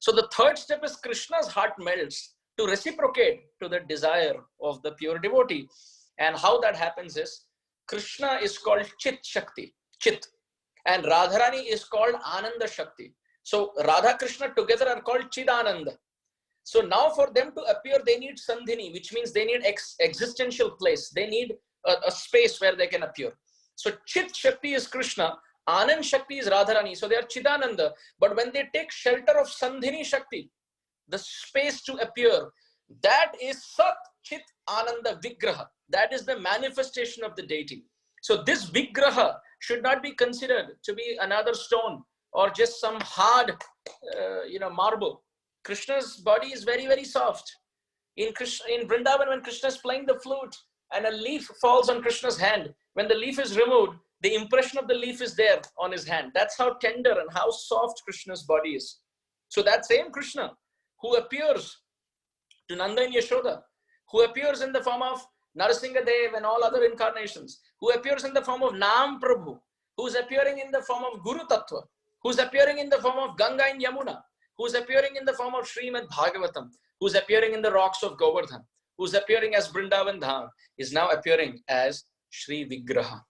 So the third step is Krishna's heart melts to reciprocate to the desire of the pure devotee. And how that happens is, Krishna is called Chit Shakti, Chit, and Radharani is called Ananda Shakti. So Radha Krishna together are called Chidananda. So now for them to appear, they need Sandhini, which means they need existential place. They need a space where they can appear. So Chit Shakti is Krishna, Anand Shakti is Radharani. So they are Chidananda. But when they take shelter of Sandhini Shakti, the space to appear, that is Sat Chit Ananda Vigraha. That is the manifestation of the deity. So this Vigraha should not be considered to be another stone or just some hard, marble. Krishna's body is very, very soft. In Vrindavan, when Krishna is playing the flute and a leaf falls on Krishna's hand, when the leaf is removed, the impression of the leaf is there on his hand. That's how tender and how soft Krishna's body is. So that same Krishna who appears to Nanda and Yashoda, who appears in the form of Narasimha Dev and all other incarnations, who appears in the form of Nam Prabhu, who's appearing in the form of Guru Tattva, who's appearing in the form of Ganga and Yamuna, who's appearing in the form of Srimad Bhagavatam, who's appearing in the rocks of Govardhan, who's appearing as Vrindavan Dham, is now appearing as Shri Vigraha.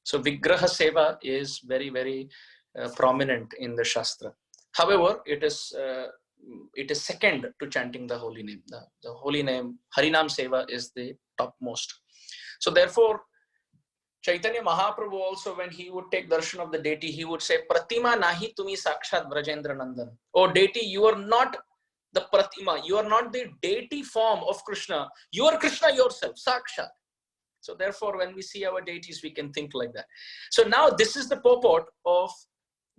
So Vigraha Seva is very, very prominent in the Shastra. However, it is second to chanting the holy name. The holy name, Harinam Seva, is the topmost. So therefore, Chaitanya Mahaprabhu also, when he would take darshan of the deity, he would say, Pratima nahi tumi sakshat Brajendra Nandan. Oh deity, you are not the Pratima, you are not the deity form of Krishna. You are Krishna yourself, sakshat. So therefore, when we see our deities, we can think like that. So now this is the purport of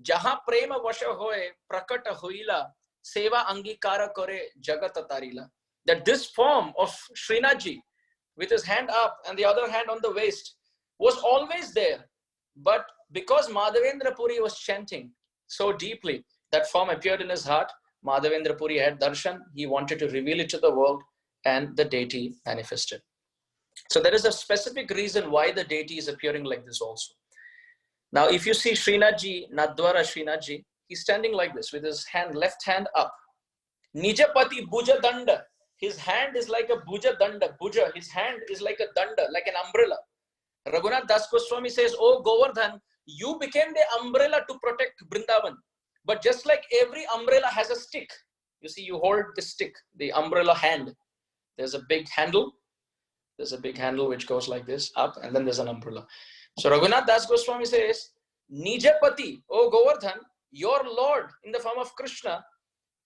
Jaha prema vasha hoye prakata hoila seva angikara kore jagata tarila. That this form of Srinathji with his hand up and the other hand on the waist was always there. But because Madhavendra Puri was chanting so deeply, that form appeared in his heart. Madhavendra Puri had darshan. He wanted to reveal it to the world and the deity manifested. So there is a specific reason why the deity is appearing like this also. Now, if you see Srinathji, Nadwara Srinathji, he's standing like this with his left hand up. Nijapati Bhuja Danda. His hand is like a Bhuja Danda. Bhuja, his hand is like a danda, like an umbrella. Raghunath Das Goswami says, oh Govardhan, you became the umbrella to protect Vrindavan. But just like every umbrella has a stick, You see, you hold the stick, the umbrella hand. There's a big handle. There's a big handle which goes like this up, and then there's an umbrella. So Raghunath Das Goswami says, Nijapati, O Govardhan, your Lord in the form of Krishna,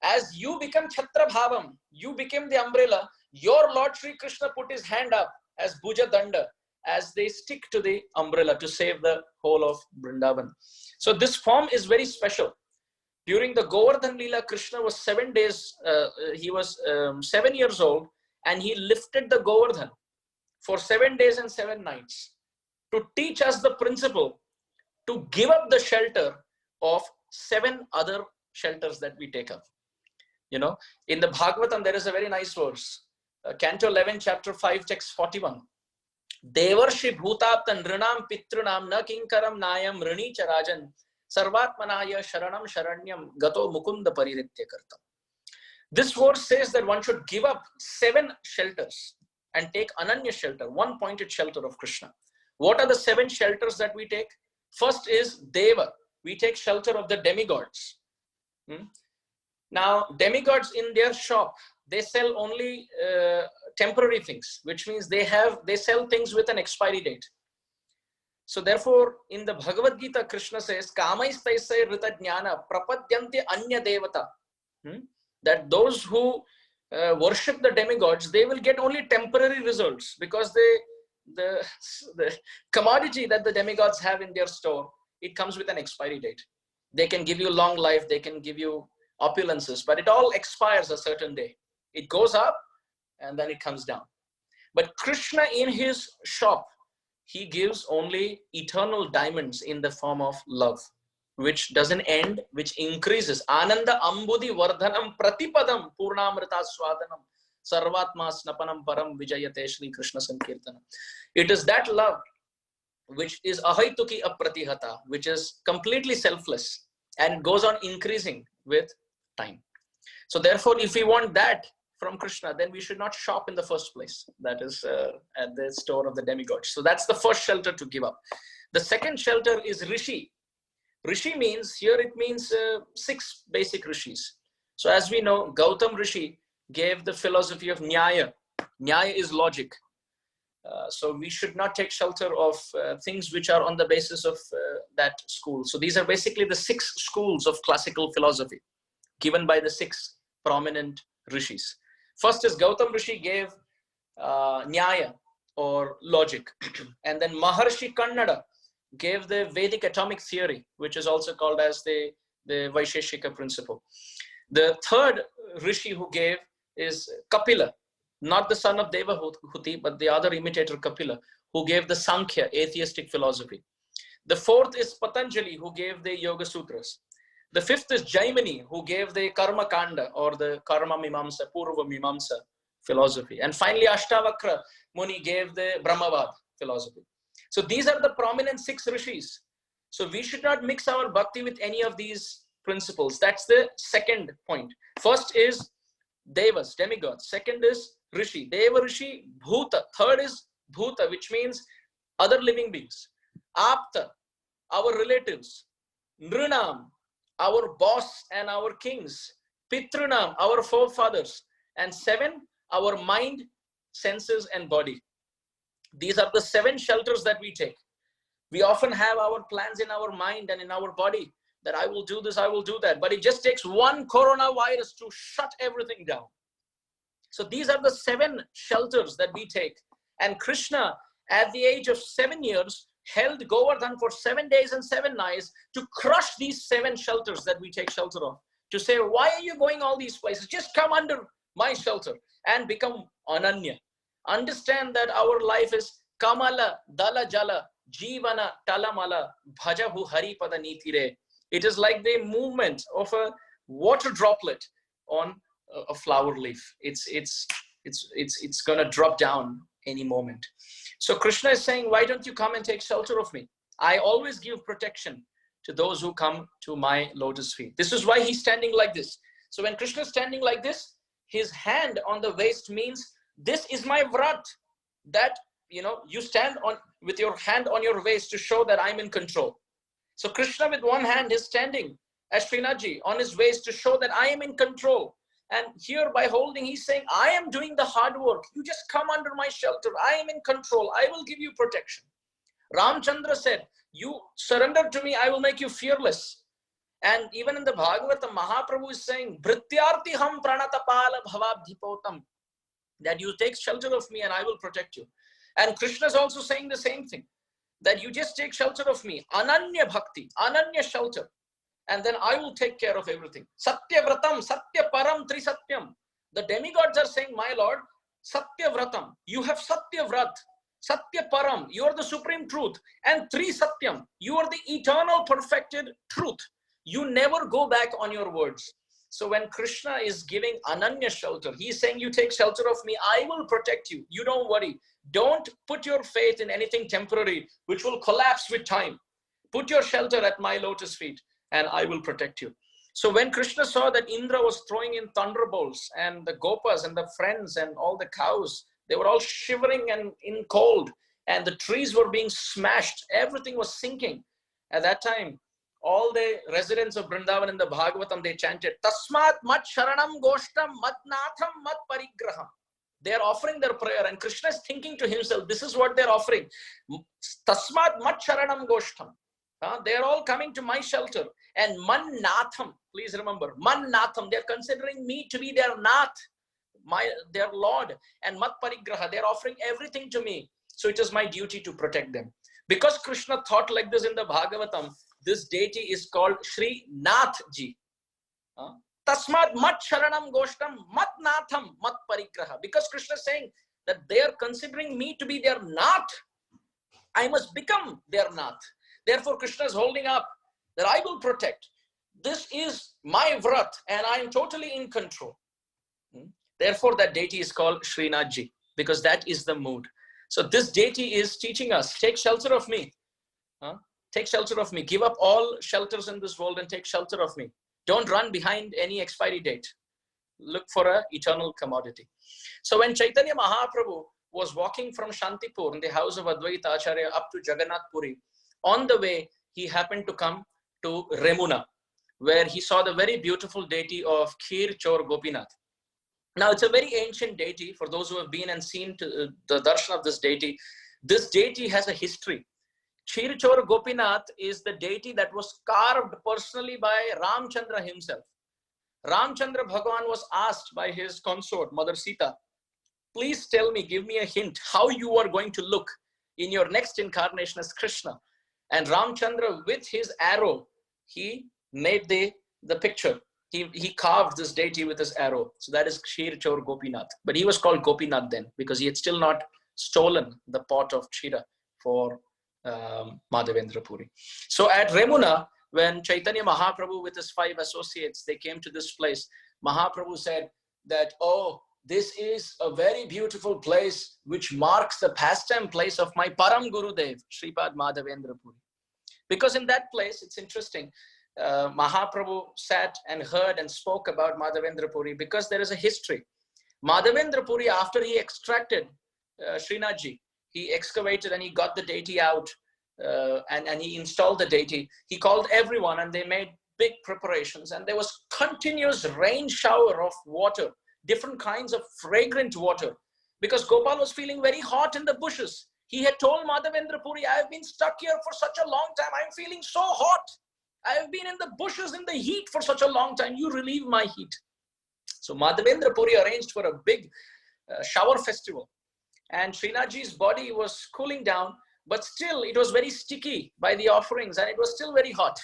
as you become Chhatra Bhavam, you became the umbrella, your Lord Sri Krishna put his hand up as Bhuja Danda, as they stick to the umbrella to save the whole of Vrindavan. So this form is very special. During the Govardhan Leela, Krishna was 7 days, he was 7 years old, and he lifted the Govardhan for 7 days and 7 nights to teach us the principle to give up the shelter of 7 other shelters that we take up. You know, in the Bhagavatam, there is a very nice verse, Canto 11, chapter 5, text 41. Devarshi bhutaptan nrinam pitrunam na kinkaram nayam rini charajan sarvatmanaya sharanam sharanyam gato mukunda pariritya kartam. This verse says that one should give up 7 shelters and take Ananya shelter, one pointed shelter of Krishna. What are the 7 shelters that we take? First is Deva. We take shelter of the demigods. Now, demigods in their shop, they sell only temporary things, which means they sell things with an expiry date. So therefore, in the Bhagavad Gita, Krishna says, Kamaistaisai rita jnana prapadyanti anya devata. That those who worship the demigods, they will get only temporary results, because the commodity that the demigods have in their store, it comes with an expiry date. They can give you long life, they can give you opulences, but it all expires a certain day. It goes up and then it comes down. But Krishna in his shop, he gives only eternal diamonds in the form of love, which doesn't end, which increases. Ananda ambudi vardhanam pratipadam purnamrita swadanam sarvatma snapanam param vijayate Shri Krishna Sankirtanam. It is that love which is ahaituki apratihata, which is completely selfless and goes on increasing with time. So therefore, if we want that from Krishna, then we should not shop in the first place. That is at the store of the demigods. So that's the first shelter to give up. The second shelter is Rishi. Rishi means, here it means 6 basic rishis. So as we know, Gautam Rishi gave the philosophy of Nyaya. Nyaya is logic. So we should not take shelter of things which are on the basis of that school. So these are basically the 6 schools of classical philosophy given by the 6 prominent rishis. First is Gautam Rishi gave Nyaya or logic. And then Maharshi Kannada gave the Vedic atomic theory, which is also called as the Vaisheshika principle. The third rishi who gave is Kapila, not the son of Devahuti, but the other imitator Kapila, who gave the Sankhya, atheistic philosophy. The fourth is Patanjali, who gave the Yoga Sutras. The fifth is Jaimini, who gave the Karma Kanda or the Karma Mimamsa, Purva Mimamsa philosophy. And finally, Ashtavakra Muni gave the Brahmavad philosophy. So these are the prominent 6 rishis. So we should not mix our bhakti with any of these principles. That's the second point. First is Devas, demigods. Second is Rishi, Deva Rishi, Bhuta. Third is Bhuta, which means other living beings. Apta, our relatives. Nrinam, our boss and our kings. Pitrunam, our forefathers. And 7, our mind, senses and body. These are the 7 shelters that we take. We often have our plans in our mind and in our body that I will do this, I will do that. But it just takes one coronavirus to shut everything down. So these are the 7 shelters that we take. And Krishna, at the age of 7 years, held Govardhan for 7 days and 7 nights to crush these 7 shelters that we take shelter of. To say, why are you going all these places? Just come under my shelter and become Ananya. Understand that our life is Kamala, Dala Jala, Jivana, Talamala, Bhajahu Hari Pada Nitire. It is like the movement of a water droplet on a flower leaf. It's gonna drop down any moment. So Krishna is saying, why don't you come and take shelter of me? I always give protection to those who come to my lotus feet. This is why he's standing like this. So when Krishna is standing like this, his hand on the waist means this is my vrat, that you stand on with your hand on your waist to show that I'm in control. So Krishna with one hand is standing as Srinathji on his waist to show that I am in control. And here by holding, he's saying, I am doing the hard work. You just come under my shelter. I am in control. I will give you protection. Ramchandra said, you surrender to me, I will make you fearless. And even in the Bhagavatam, Mahaprabhu is saying, Bhrityartiham pranatapala bhavabdhipotam, that you take shelter of me and I will protect you. And Krishna is also saying the same thing, that you just take shelter of me, ananya bhakti, ananya shelter, and then I will take care of everything. Satya vratam, satya param, trisatyam. The demigods are saying, my Lord, satya vratam, you have satya vrat, satya param, you are the supreme truth, and trisatyam, you are the eternal perfected truth. You never go back on your words. So when Krishna is giving ananya shelter, he's saying, you take shelter of me, I will protect you. You don't worry. Don't put your faith in anything temporary, which will collapse with time. Put your shelter at my lotus feet, and I will protect you. So when Krishna saw that Indra was throwing in thunderbolts, and the gopas and the friends and all the cows, they were all shivering and in cold, and the trees were being smashed, everything was sinking. At that time, all the residents of Vrindavan in the Bhagavatam, they chanted, Tasmat mat sharanam goshtam mat natham mat parigraham. They are offering their prayer, and Krishna is thinking to himself, this is what they're offering. Tasmat mat sharanam goshtam. They are all coming to my shelter. And man natham, please remember, man natham, they're considering me to be their nath, their Lord. And mat parigraha, they're offering everything to me. So it is my duty to protect them. Because Krishna thought like this in the Bhagavatam, this deity is called Sri Nath Ji. Tasmat mat sharanam goshtam mat natham mat parigraha. Because Krishna is saying that they are considering me to be their Nath, I must become their Nath. Therefore, Krishna is holding up that I will protect. This is my vrat, and I am totally in control. Therefore, that deity is called Srinath Ji, because that is the mood. So this deity is teaching us, take shelter of me. Take shelter of me. Give up all shelters in this world and take shelter of me. Don't run behind any expiry date. Look for an eternal commodity. So when Chaitanya Mahaprabhu was walking from Shantipur in the house of Advaita Acharya up to Jagannath Puri, on the way, he happened to come to Remuna, where he saw the very beautiful deity of Kheer Chor Gopinath. Now, it's a very ancient deity. For those who have been and seen the darshan of this deity has a history. Kheer Chor Gopinath is the deity that was carved personally by Ramchandra himself. Ramchandra Bhagavan was asked by his consort, Mother Sita, please tell me, give me a hint how you are going to look in your next incarnation as Krishna. And Ramchandra, with his arrow, he made the picture. He carved this deity with his arrow. So that is Kheer Chor Gopinath. But he was called Gopinath then, because he had still not stolen the pot of Kshira for Madhavendra Puri. So at Remuna, when Chaitanya Mahaprabhu with his 5 associates, they came to this place, Mahaprabhu said that, oh, this is a very beautiful place which marks the pastime place of my Param Gurudev, Sripad Madhavendra Puri. Because in that place, it's interesting, Mahaprabhu sat and heard and spoke about Madhavendra Puri because there is a history. Madhavendra Puri, after he extracted Srinath Ji, he excavated and he got the deity out and he installed the deity. He called everyone and they made big preparations, and there was continuous rain shower of water, different kinds of fragrant water, because Gopal was feeling very hot in the bushes. He had told Madhavendra Puri, I have been stuck here for such a long time. I'm feeling so hot. I have been in the bushes in the heat for such a long time. You relieve my heat. So Madhavendra Puri arranged for a big shower festival. And Srinath Ji's body was cooling down, but still it was very sticky by the offerings and it was still very hot.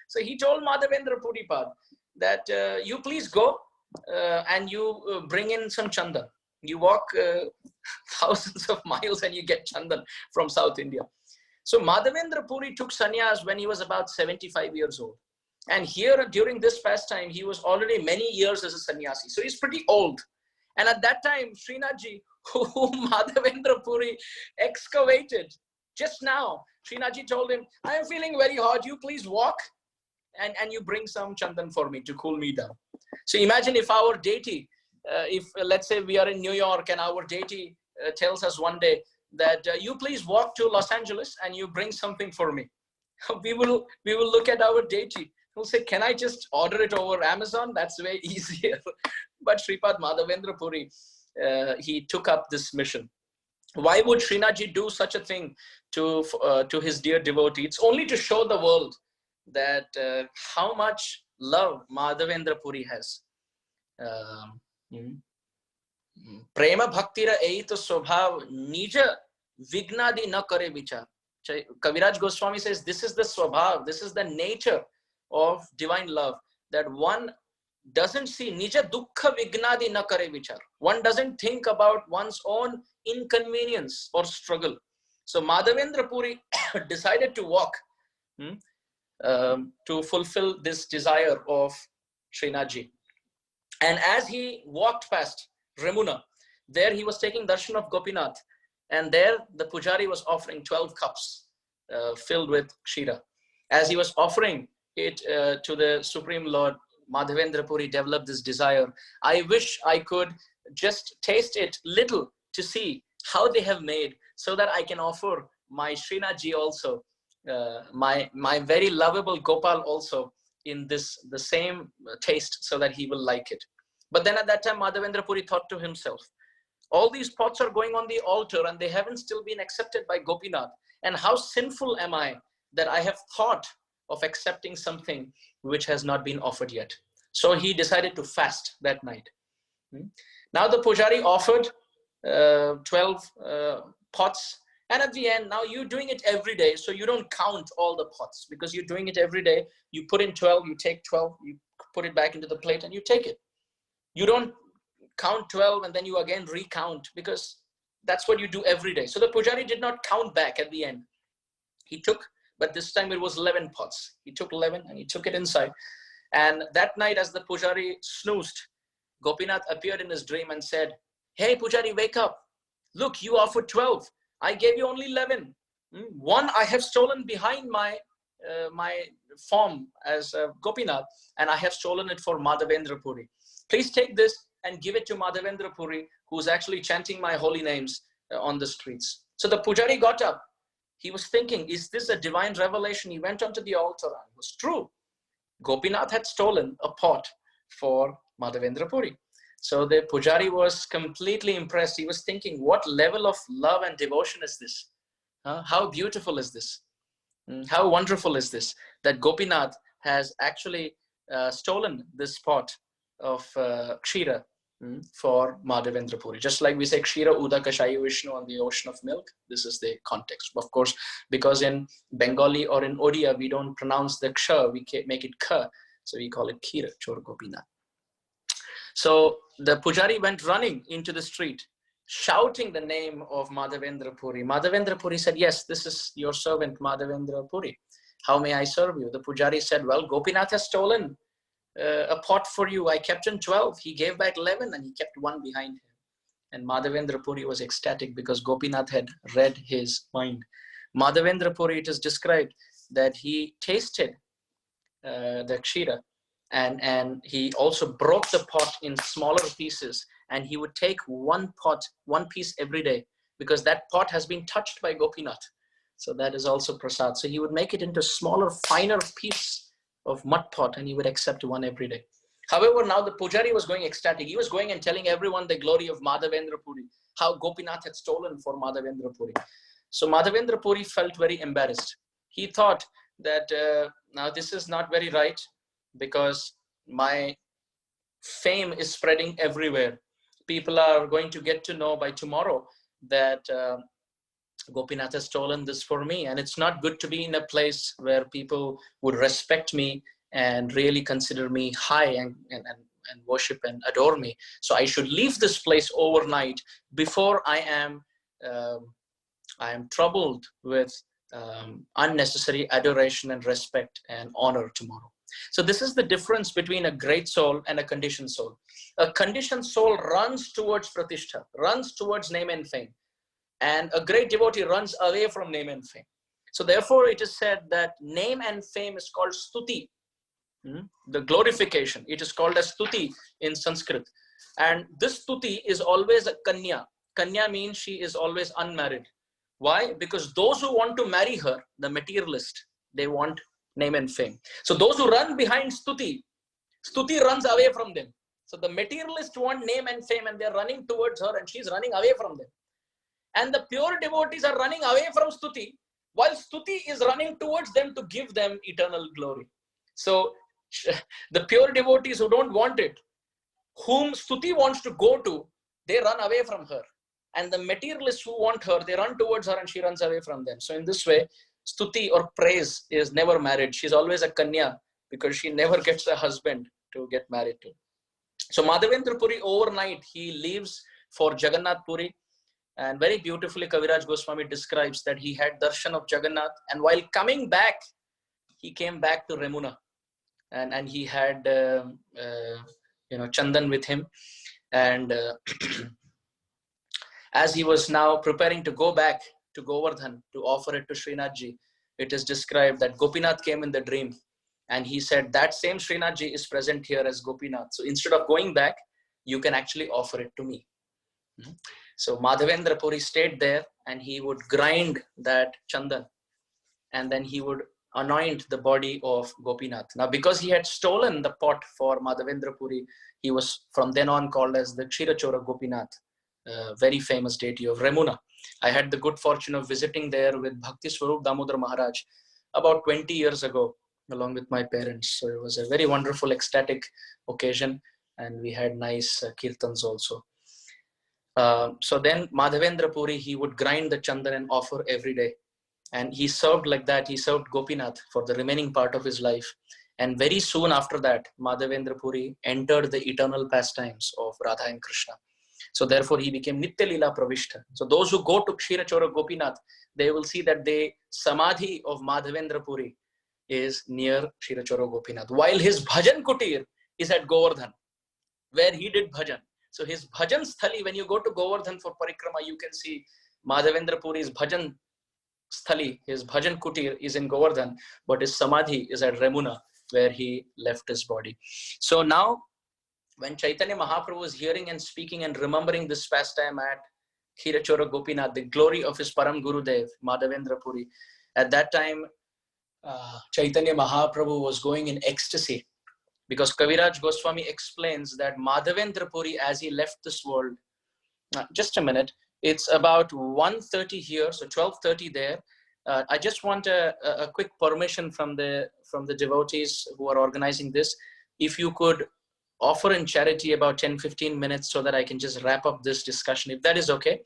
So he told Madhavendra Puripad that you please go and you bring in some chandan. You walk thousands of miles and you get chandan from South India. So Madhavendra Puri took sannyas when he was about 75 years old. And here during this pastime, he was already many years as a sannyasi. So he's pretty old. And at that time, Srinath Ji, whom Madhavendra Puri excavated just now, Srinath Ji told him, I am feeling very hot. You please walk and you bring some chandan for me to cool me down. So imagine if our deity, if let's say we are in New York and our deity tells us one day that you please walk to Los Angeles and you bring something for me. We will look at our deity He'll say, can I just order it over Amazon? That's way easier. But Sripad Madhavendra Puri, he took up this mission. Why would Srinathji do such a thing to his dear devotee? It's only to show the world that how much love Madhavendra Puri has. Prema bhaktira eito swabhav nija vignadi na kare vichar. Kaviraj Goswami says this is the swabhav, this is the nature of divine love, that one doesn't see nija dukkha vignadi na kare vichar. One doesn't think about one's own inconvenience or struggle. So Madhavendra Puri decided to walk to fulfill this desire of Srinathji. And as he walked past Remuna, there he was taking darshan of Gopinath, and there the pujari was offering 12 cups filled with kshira. As he was offering it to the Supreme Lord, Madhavendra Puri developed this desire. I wish I could just taste it little to see how they have made, so that I can offer my Srinathji also, my very lovable Gopal also in the same taste, so that he will like it. But then at that time, Madhavendra Puri thought to himself, all these pots are going on the altar and they haven't still been accepted by Gopinath. And how sinful am I that I have thought of accepting something which has not been offered yet. So he decided to fast that night. Now the pujari offered 12 pots. And at the end, now you're doing it every day. So you don't count all the pots, because you're doing it every day. You put in 12, you take 12, you put it back into the plate and you take it. You don't count 12 and then you again recount, because that's what you do every day. So the pujari did not count back at the end. He took, but this time it was 11 pots. He took 11 and he took it inside. And that night, as the pujari snoozed, Gopinath appeared in his dream and said, hey pujari, wake up. Look, you offered 12. I gave you only 11. One I have stolen behind my form as Gopinath, and I have stolen it for Madhavendra Puri. Please take this and give it to Madhavendra Puri, who's actually chanting my holy names on the streets. So the pujari got up. He was thinking, is this a divine revelation? He went onto the altar, and it was true. Gopinath had stolen a pot for Madhavendra Puri. So the pujari was completely impressed. He was thinking, what level of love and devotion is this? How beautiful is this? How wonderful is this? That Gopinath has actually stolen this pot of kshira for Madhavendra Puri. Just like we say kshira udaka shayi Vishnu on the ocean of milk. This is the context. Of course, because in Bengali or in Odia, we don't pronounce the ksha, we make it ka. So we call it kira, chor Gopinath. So the pujari went running into the street, shouting the name of Madhavendra Puri. Madhavendra Puri said, yes, this is your servant Madhavendra Puri. How may I serve you? The pujari said, well, Gopinath has stolen a pot for you. I kept in 12. He gave back 11 and he kept one behind him. And Madhavendra Puri was ecstatic because Gopinath had read his mind. Madhavendra Puri, it is described that he tasted the kshira, and he also broke the pot in smaller pieces, and he would take one piece every day, because that pot has been touched by Gopinath. So that is also prasad. So he would make it into smaller, finer piece of mud pot, and he would accept one every day. However, now the pujari was going ecstatic. He was going and telling everyone the glory of Madhavendra Puri, how Gopinath had stolen for Madhavendra Puri. So Madhavendra Puri felt very embarrassed. He thought that now this is not very right, because my fame is spreading everywhere. People are going to get to know by tomorrow that Gopinath has stolen this for me. And it's not good to be in a place where people would respect me and really consider me high and worship and adore me. So I should leave this place overnight before I am troubled with unnecessary adoration and respect and honor tomorrow. So this is the difference between a great soul and a conditioned soul. A conditioned soul runs towards pratishtha, runs towards name and fame. And a great devotee runs away from name and fame. So therefore it is said that name and fame is called stuti. The glorification, it is called as stuti in Sanskrit. And this stuti is always a kanya. Kanya means she is always unmarried. Why? Because those who want to marry her, the materialist, they want name and fame. So those who run behind Stuti, Stuti runs away from them. So the materialists want name and fame, and they're running towards her, and she's running away from them. And the pure devotees are running away from Stuti, while Stuti is running towards them to give them eternal glory. So the pure devotees who don't want it, whom Stuti wants to go to, they run away from her. And the materialists who want her, they run towards her and she runs away from them. So in this way, Stuti or praise is never married. She's always a Kanya because she never gets a husband to get married to. So Madhavendra Puri, overnight, he leaves for Jagannath Puri. And very beautifully, Kaviraj Goswami describes that he had darshan of Jagannath. And while coming back, he came back to Remuna. And he had, Chandan with him. And as he was now preparing to go back to Govardhan to offer it to Srinathji, it is described that Gopinath came in the dream. And he said, that same Srinathji is present here as Gopinath. So instead of going back, you can actually offer it to me. So Madhavendra Puri stayed there and he would grind that chandan and then he would anoint the body of Gopinath. Now, because he had stolen the pot for Madhavendra Puri, he was from then on called as the Kshirachora Gopinath, very famous deity of Remuna. I had the good fortune of visiting there with Bhakti Swarup Damodar Maharaj about 20 years ago, along with my parents. So it was a very wonderful, ecstatic occasion, and we had nice kirtans also. So then Madhavendra Puri, he would grind the chandan and offer every day. And he served like that. He served Gopinath for the remaining part of his life. And very soon after that, Madhavendra Puri entered the eternal pastimes of Radha and Krishna. So therefore, he became Nitya Leela Pravishta. So those who go to Kshirachora Gopinath, they will see that the Samadhi of Madhavendra Puri is near Kshirachora Gopinath, while his Bhajan Kutir is at Govardhan, where he did Bhajan. So his Bhajan Sthali, when you go to Govardhan for Parikrama, you can see Madhavendra Puri's Bhajan Sthali, his Bhajan Kutir is in Govardhan, but his Samadhi is at Remuna, where he left his body. So now, when Chaitanya Mahaprabhu was hearing and speaking and remembering this pastime at Kshirachora Gopinath, the glory of his Param Gurudev, Madhavendra Puri, at that time, Chaitanya Mahaprabhu was going in ecstasy. Because Kaviraj Goswami explains that Madhavendra Puri, as he left this world, just a minute, it's about 1:30 here, so 12:30 there. I just want a quick permission from the devotees who are organizing this. If you could offer in charity about 10-15 minutes so that I can just wrap up this discussion, if that is okay.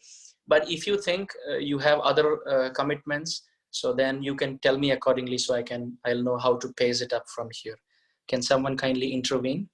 But if you think you have other commitments, so then you can tell me accordingly so I'll know how to pace it up from here. Can someone kindly intervene?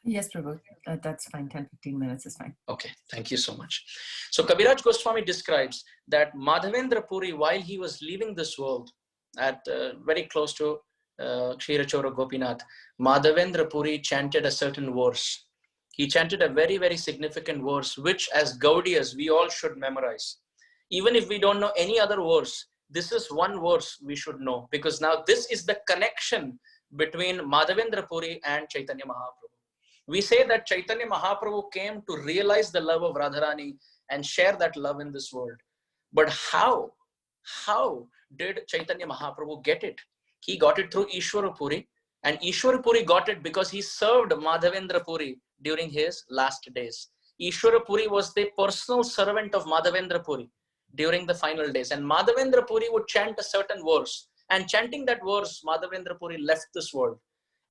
Yes, Prabhu. That's fine. 10-15 minutes is fine. Okay, thank you so much. So Kaviraj Goswami describes that Madhavendra Puri, while he was leaving this world at very close to Kshirachora Gopinath, Madhavendra Puri chanted a certain verse. He chanted a very, very significant verse, which as Gaudiyas, we all should memorize. Even if we don't know any other verse, this is one verse we should know, because now this is the connection between Madhavendra Puri and Chaitanya Mahaprabhu. We say that Chaitanya Mahaprabhu came to realize the love of Radharani and share that love in this world. But how? How did Chaitanya Mahaprabhu get it? He got it through Ishwara Puri, and Ishwara Puri got it because he served Madhavendra Puri during his last days. Ishwara Puri was the personal servant of Madhavendra Puri during the final days, and Madhavendra Puri would chant a certain verse, and chanting that verse, Madhavendra Puri left this world.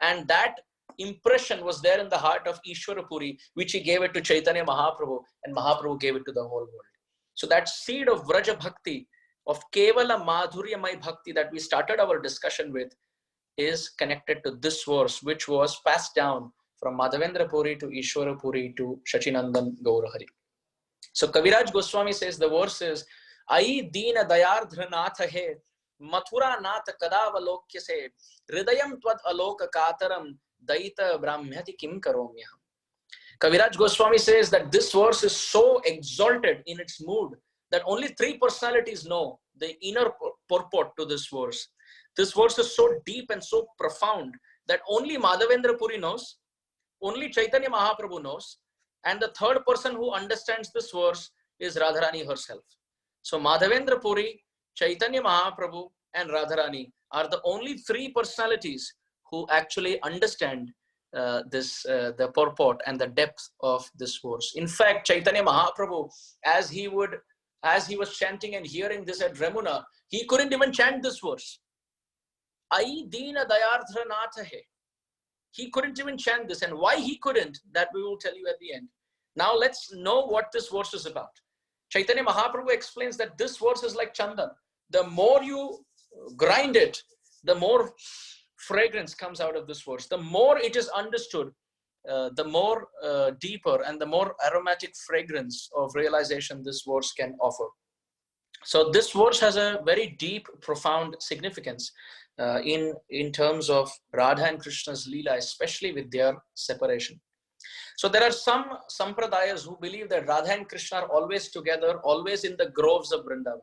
And that impression was there in the heart of Ishwara Puri, which he gave it to Chaitanya Mahaprabhu, and Mahaprabhu gave it to the whole world. So that seed of Vraja Bhakti, of Kevala Madhuryamai Bhakti that we started our discussion with, is connected to this verse, which was passed down from Madhavendra Puri to Ishwara Puri to Shachinandan Gaurahari. So Kaviraj Goswami says the verse is, Ai Deena Dayardha Natha He, Mathura Natha Kadavalokya Se, Hridayam Tvad Aloka Kataram, Daita Brahmyati Kim Karomyaham. Kaviraj Goswami says that this verse is so exalted in its mood that only three personalities know the inner purport to this verse. This verse is so deep and so profound that only Madhavendra Puri knows, only Chaitanya Mahaprabhu knows, and the third person who understands this verse is Radharani herself. So Madhavendra Puri, Chaitanya Mahaprabhu, and Radharani are the only three personalities who actually understand the purport and the depth of this verse. In fact, Chaitanya Mahaprabhu, as he was chanting and hearing this at Ramuna, he couldn't even chant this verse. Ai Deena Dayardra Natha Hai. He couldn't even chant this. And why he couldn't, that we will tell you at the end. Now let's know what this verse is about. Chaitanya Mahaprabhu explains that this verse is like chandan. The more you grind it, the more fragrance comes out of this verse. The more it is understood, the more deeper and the more aromatic fragrance of realization this verse can offer. So this verse has a very deep, profound significance in terms of Radha and Krishna's Leela, especially with their separation. So there are some sampradayas who believe that Radha and Krishna are always together, always in the groves of Vrindavan.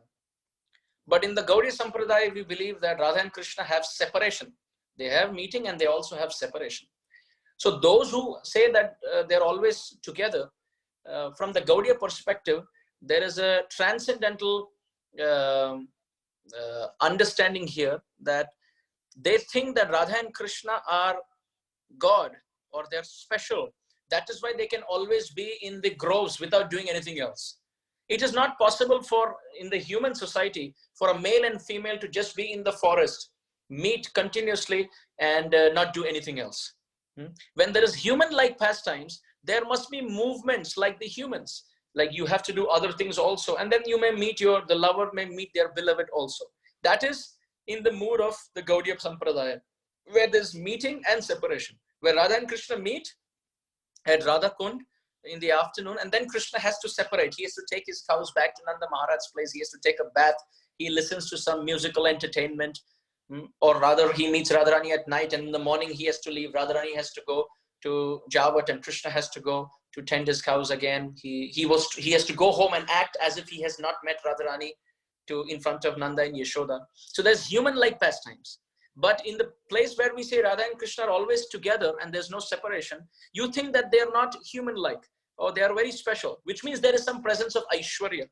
But in the Gaudiya Sampradaya, we believe that Radha and Krishna have separation. They have meeting and they also have separation. So those who say that they're always together, from the Gaudiya perspective, there is a transcendental understanding here that they think that Radha and Krishna are God or they're special. That is why they can always be in the groves without doing anything else. It is not possible in the human society for a male and female to just be in the forest, meet continuously and not do anything else. When there is human-like pastimes, there must be movements like the humans. Like you have to do other things also. And then you may meet the lover may meet their beloved also. That is in the mood of the Gaudiya Sampradaya, where there's meeting and separation. Where Radha and Krishna meet at Radha Kund in the afternoon, and then Krishna has to separate. He has to take his cows back to Nanda Maharaj's place. He has to take a bath. He listens to some musical entertainment, or rather he meets Radharani at night, and in the morning he has to leave. Radharani has to go to Javat and Krishna has to go to tend his cows again. He has to go home and act as if he has not met Radharani in front of Nanda and Yashoda. So there's human-like pastimes. But in the place where we say Radha and Krishna are always together and there's no separation, you think that they're not human-like or they are very special, which means there is some presence of Aishwarya.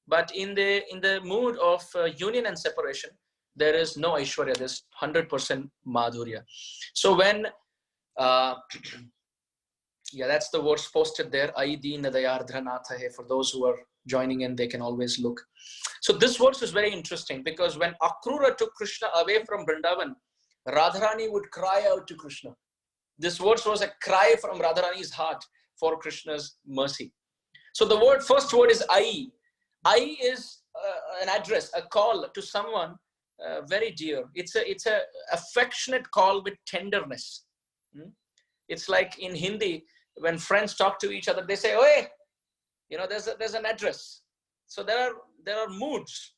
But in the mood of union and separation, there is no Aishwarya, there's 100% Madhurya. So when, that's the verse posted there, Ai Deena Dayardra Natha Hai. For those who are joining in, they can always look. So this verse is very interesting because when Akrura took Krishna away from Vrindavan, Radharani would cry out to Krishna. This verse was a cry from Radharani's heart for Krishna's mercy. So the first word is Ai. Ai is an address, a call to someone very dear. It's a affectionate call with tenderness. It's like in Hindi, when friends talk to each other, they say, "Oye," there's an address. So there are moods,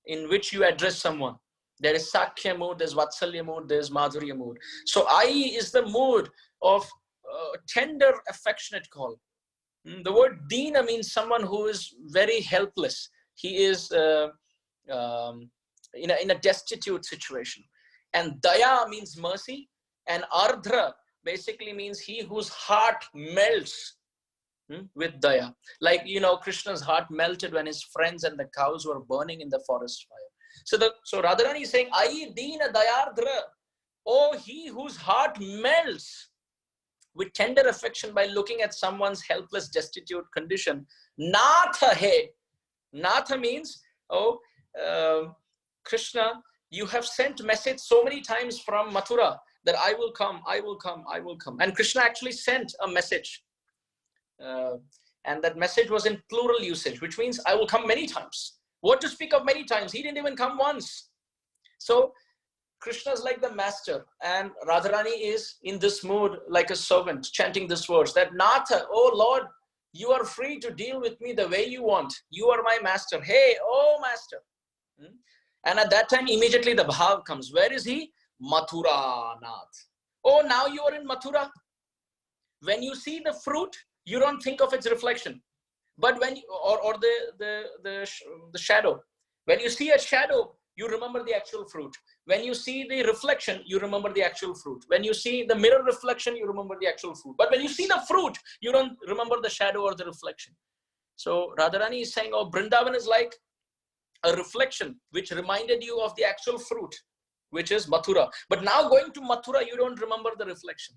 in which you address someone. There is Sakhya mood, there's Vatsalya mood, there's Madhurya mood. So Ai is the mood of tender, affectionate call. The word Deena means someone who is very helpless. He is in a destitute situation. And Daya means mercy. And Ardhra basically means he whose heart melts with Daya. Like, Krishna's heart melted when his friends and the cows were burning in the forest fire. So Radharani is saying, Ai Deena Dayardra, oh, he whose heart melts with tender affection by looking at someone's helpless, destitute condition. Natha He. Natha means, Krishna, you have sent message so many times from Mathura that I will come, I will come, I will come. And Krishna actually sent a message. And that message was in plural usage, which means I will come many times. What to speak of many times? He didn't even come once. So Krishna is like the master, and Radharani is in this mood like a servant, chanting this verse, that Natha, oh Lord, you are free to deal with me the way you want. You are my master. Hey, oh master. And at that time, immediately the bhav comes. Where is he? Mathura Nath. Oh, now you are in Mathura. When you see the fruit, you don't think of its reflection. But when or the shadow. When you see a shadow, you remember the actual fruit. When you see the reflection, you remember the actual fruit. When you see the mirror reflection, you remember the actual fruit. But when you see the fruit, you don't remember the shadow or the reflection. So Radharani is saying, oh, Vrindavan is like a reflection which reminded you of the actual fruit, which is Mathura. But now going to Mathura, you don't remember the reflection.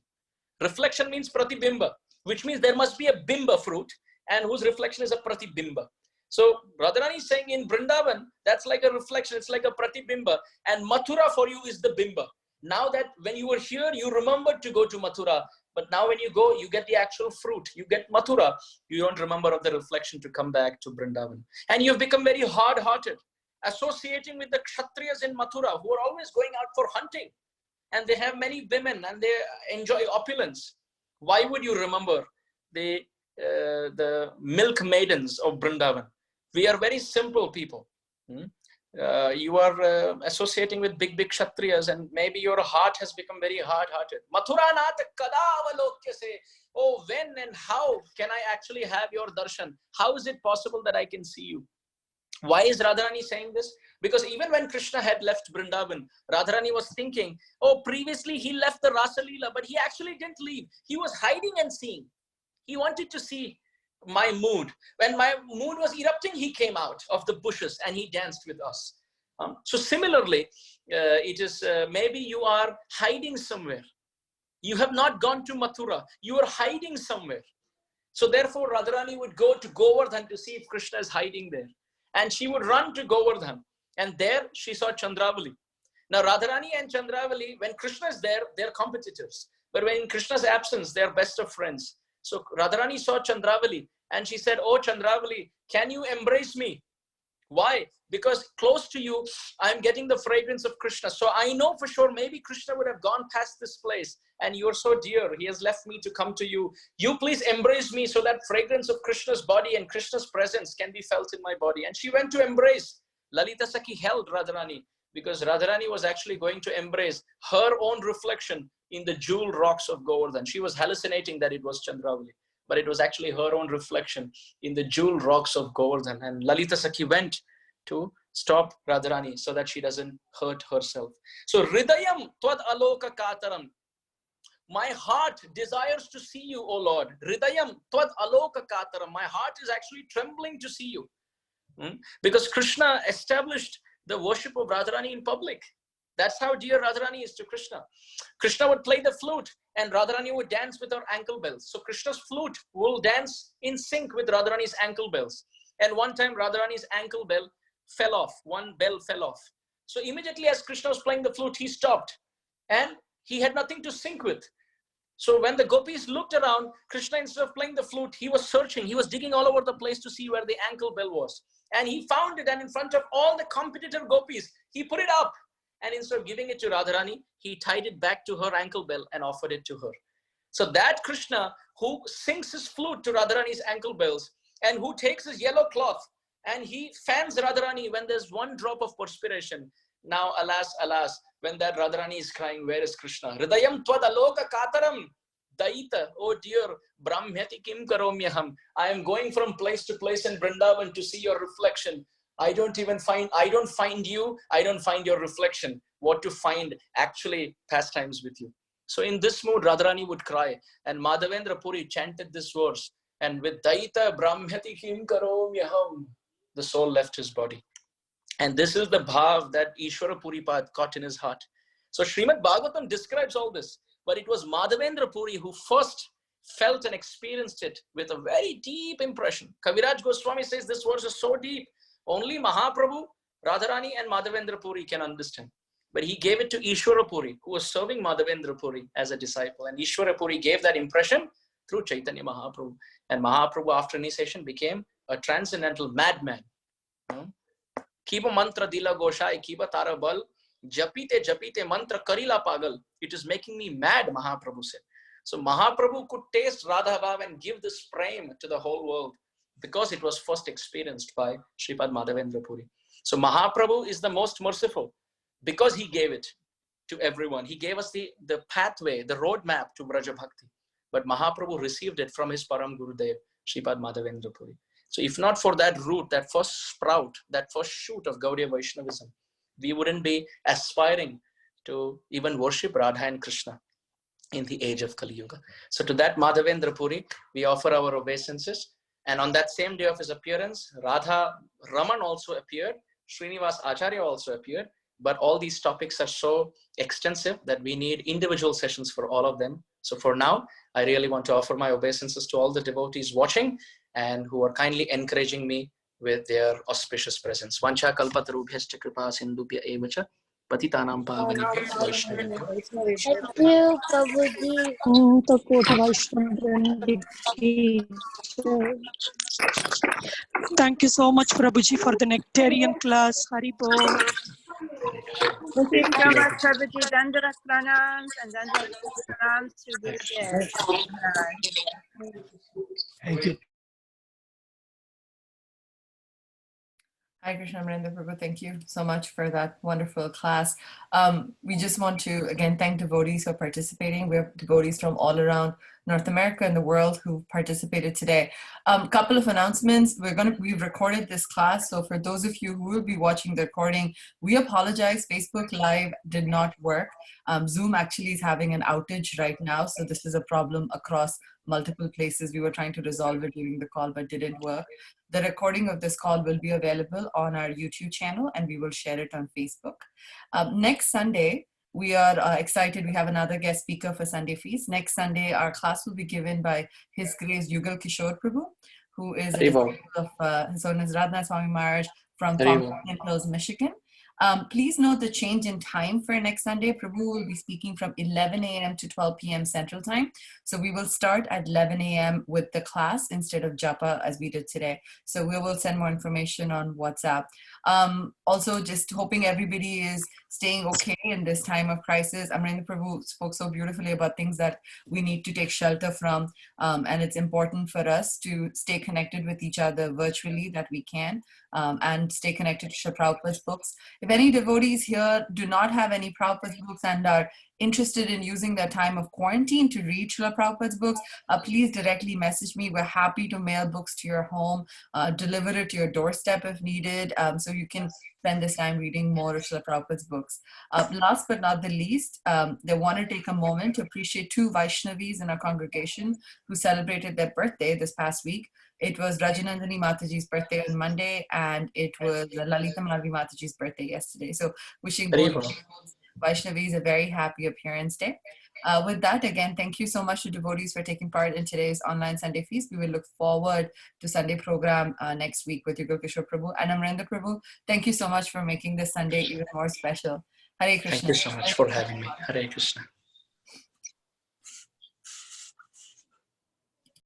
Reflection means pratibimba, which means there must be a bimba fruit, and whose reflection is a pratibimba. So Radharani is saying in Vrindavan, that's like a reflection, it's like a pratibimba, and Mathura for you is the bimba. Now that when you were here, you remembered to go to Mathura, but now when you go, you get the actual fruit, you get Mathura, you don't remember of the reflection to come back to Vrindavan. And you've become very hard-hearted, associating with the Kshatriyas in Mathura, who are always going out for hunting, and they have many women, and they enjoy opulence. Why would you remember the milk maidens of Vrindavan? We are very simple people. You are associating with big Kshatriyas, and maybe your heart has become very hard-hearted. Mathura nath kada avalokyase. Oh, when and how can I actually have your darshan? How is it possible that I can see you? Why is Radharani saying this? Because even when Krishna had left Vrindavan, Radharani was thinking, oh, previously he left the Rasa Leela, but he actually didn't leave. He was hiding and seeing. He wanted to see my mood. When my mood was erupting, he came out of the bushes and he danced with us. So similarly, it is maybe you are hiding somewhere. You have not gone to Mathura. You are hiding somewhere. So therefore, Radharani would go to Govardhan to see if Krishna is hiding there. And she would run to Govardhan. And there she saw Chandravali. Now Radharani and Chandravali, when Krishna is there, they're competitors. But when in Krishna's absence, they're best of friends. So Radharani saw Chandravali and she said, oh Chandravali, can you embrace me? Why? Because close to you, I'm getting the fragrance of Krishna. So I know for sure, maybe Krishna would have gone past this place and you're so dear. He has left me to come to you. You please embrace me so that fragrance of Krishna's body and Krishna's presence can be felt in my body. And she went to embrace. Lalita Sakhi held Radharani because Radharani was actually going to embrace her own reflection in the jewel rocks of Govardhan. She was hallucinating that it was Chandravali, but it was actually her own reflection in the jewel rocks of Govardhan. And Lalita Sakhi went to stop Radharani so that she doesn't hurt herself. So Hridayam Tvad Aloka Kataram. My heart desires to see you, O Lord. Hridayam Tvad Aloka Kataram. My heart is actually trembling to see you. Because Krishna established the worship of Radharani in public. That's how dear Radharani is to Krishna. Krishna would play the flute and Radharani would dance with her ankle bells. So Krishna's flute will dance in sync with Radharani's ankle bells. And one time Radharani's ankle bell fell off. One bell fell off. So immediately as Krishna was playing the flute, he stopped and he had nothing to sync with. So when the gopis looked around, Krishna, instead of playing the flute, he was searching. He was digging all over the place to see where the ankle bell was. And he found it, and in front of all the competitor gopis, he put it up. And instead of giving it to Radharani, he tied it back to her ankle bell and offered it to her. So that Krishna who sings his flute to Radharani's ankle bells and who takes his yellow cloth and he fans Radharani when there's one drop of perspiration. Now, alas, alas, when that Radharani is crying, where is Krishna? Hridayam Tvad Aloka Kataram. Daita, oh dear, Brahmyati Kim Karomyaham. I am going from place to place in Vrindavan to see your reflection. I don't find you, I don't find your reflection. What to find actually pastimes with you. So in this mood, Radharani would cry, and Madhavendra Puri chanted this verse, and with Daita Brahmyati Kim Karomyaham, the soul left his body. And this is the bhav that Ishwara Puripad caught in his heart. So Srimad Bhagavatam describes all this, but it was Madhavendra Puri who first felt and experienced it with a very deep impression. Kaviraj Goswami says this verse is so deep, only Mahaprabhu, Radharani and Madhavendra Puri can understand. But he gave it to Ishwara Puri, who was serving Madhavendra Puri as a disciple. And Ishwara Puri gave that impression through Chaitanya Mahaprabhu. And Mahaprabhu, after initiation, became a transcendental madman. Kiba mantra dila goshai, kiba tara bal, japite mantra karila pagal. It is making me mad, Mahaprabhu said. So Mahaprabhu could taste Radha Bhav and give this prem to the whole world because it was first experienced by Sripad Madhavendra Puri. So Mahaprabhu is the most merciful because he gave it to everyone. He gave us the pathway, the roadmap to Braja Bhakti. But Mahaprabhu received it from his Param Gurudev, Sripad Madhavendra Puri. So if not for that root, that first sprout, that first shoot of Gaudiya Vaishnavism, we wouldn't be aspiring to even worship Radha and Krishna in the age of Kali Yuga. So to that Madhavendra Puri, we offer our obeisances. And on that same day of his appearance, Radha Raman also appeared Srinivas Acharya also appeared. But all these topics are so extensive that we need individual sessions for all of them. So for now, I really want to offer my obeisances to all the devotees watching and who are kindly encouraging me with their auspicious presence. Vancha kalpatarubhyascha kripa sindhubhya evacha patitanam pavanebhyo vaishnavebhyo. Thank you, Prabhuji. Thank you so much, Prabhuji, for the nectarian class. Hari Bol. Thank you so much, Prabhuji. Dandarat pranams and dandarat pranams to Gurudev. Thank you. Hi, Krishna Amarendra Prabhu. Thank you so much for that wonderful class. We just want to, again, thank devotees for participating. We have devotees from all around North America and the world who participated today. Couple of announcements. We've recorded this class. So for those of you who will be watching the recording, we apologize. Facebook Live did not work. Zoom actually is having an outage right now. So this is a problem across multiple places. We were trying to resolve it during the call, but didn't work. The recording of this call will be available on our YouTube channel and we will share it on Facebook. Next Sunday, we are excited. We have another guest speaker for Sunday Feast. Next Sunday, our class will be given by His Grace Yugal Kishore Prabhu, who is a disciple of His Holiness Radha Swami Maharaj from Fountain Hills, Michigan. Please note the change in time for next Sunday. Prabhu will be speaking from 11 a.m. to 12 p.m. Central Time. So we will start at 11 a.m. with the class instead of japa as we did today. So we will send more information on WhatsApp. Also, just hoping everybody is staying okay in this time of crisis. Amarendra Prabhu spoke so beautifully about things that we need to take shelter from. And it's important for us to stay connected with each other virtually that we can. And stay connected to Srila Prabhupada's books. If any devotees here do not have any Prabhupada's books and are interested in using their time of quarantine to read Srila Prabhupada's books, please directly message me. We're happy to mail books to your home, deliver it to your doorstep if needed, so you can spend this time reading more of Srila Prabhupada's books. Last but not the least, they want to take a moment to appreciate two Vaishnavis in our congregation who celebrated their birthday this past week. It was Rajanandani Mataji's birthday on Monday, and it was Lalita Malvi Mataji's birthday yesterday. So wishing both Vaishnavis a very happy appearance day. With that, again, thank you so much to devotees for taking part in today's online Sunday feast. We will look forward to Sunday program next week with Yugal Kishore Prabhu and Amarendra Prabhu. Thank you so much for making this Sunday even more special. Hare Krishna. Thank you so much for having me. Hare Krishna.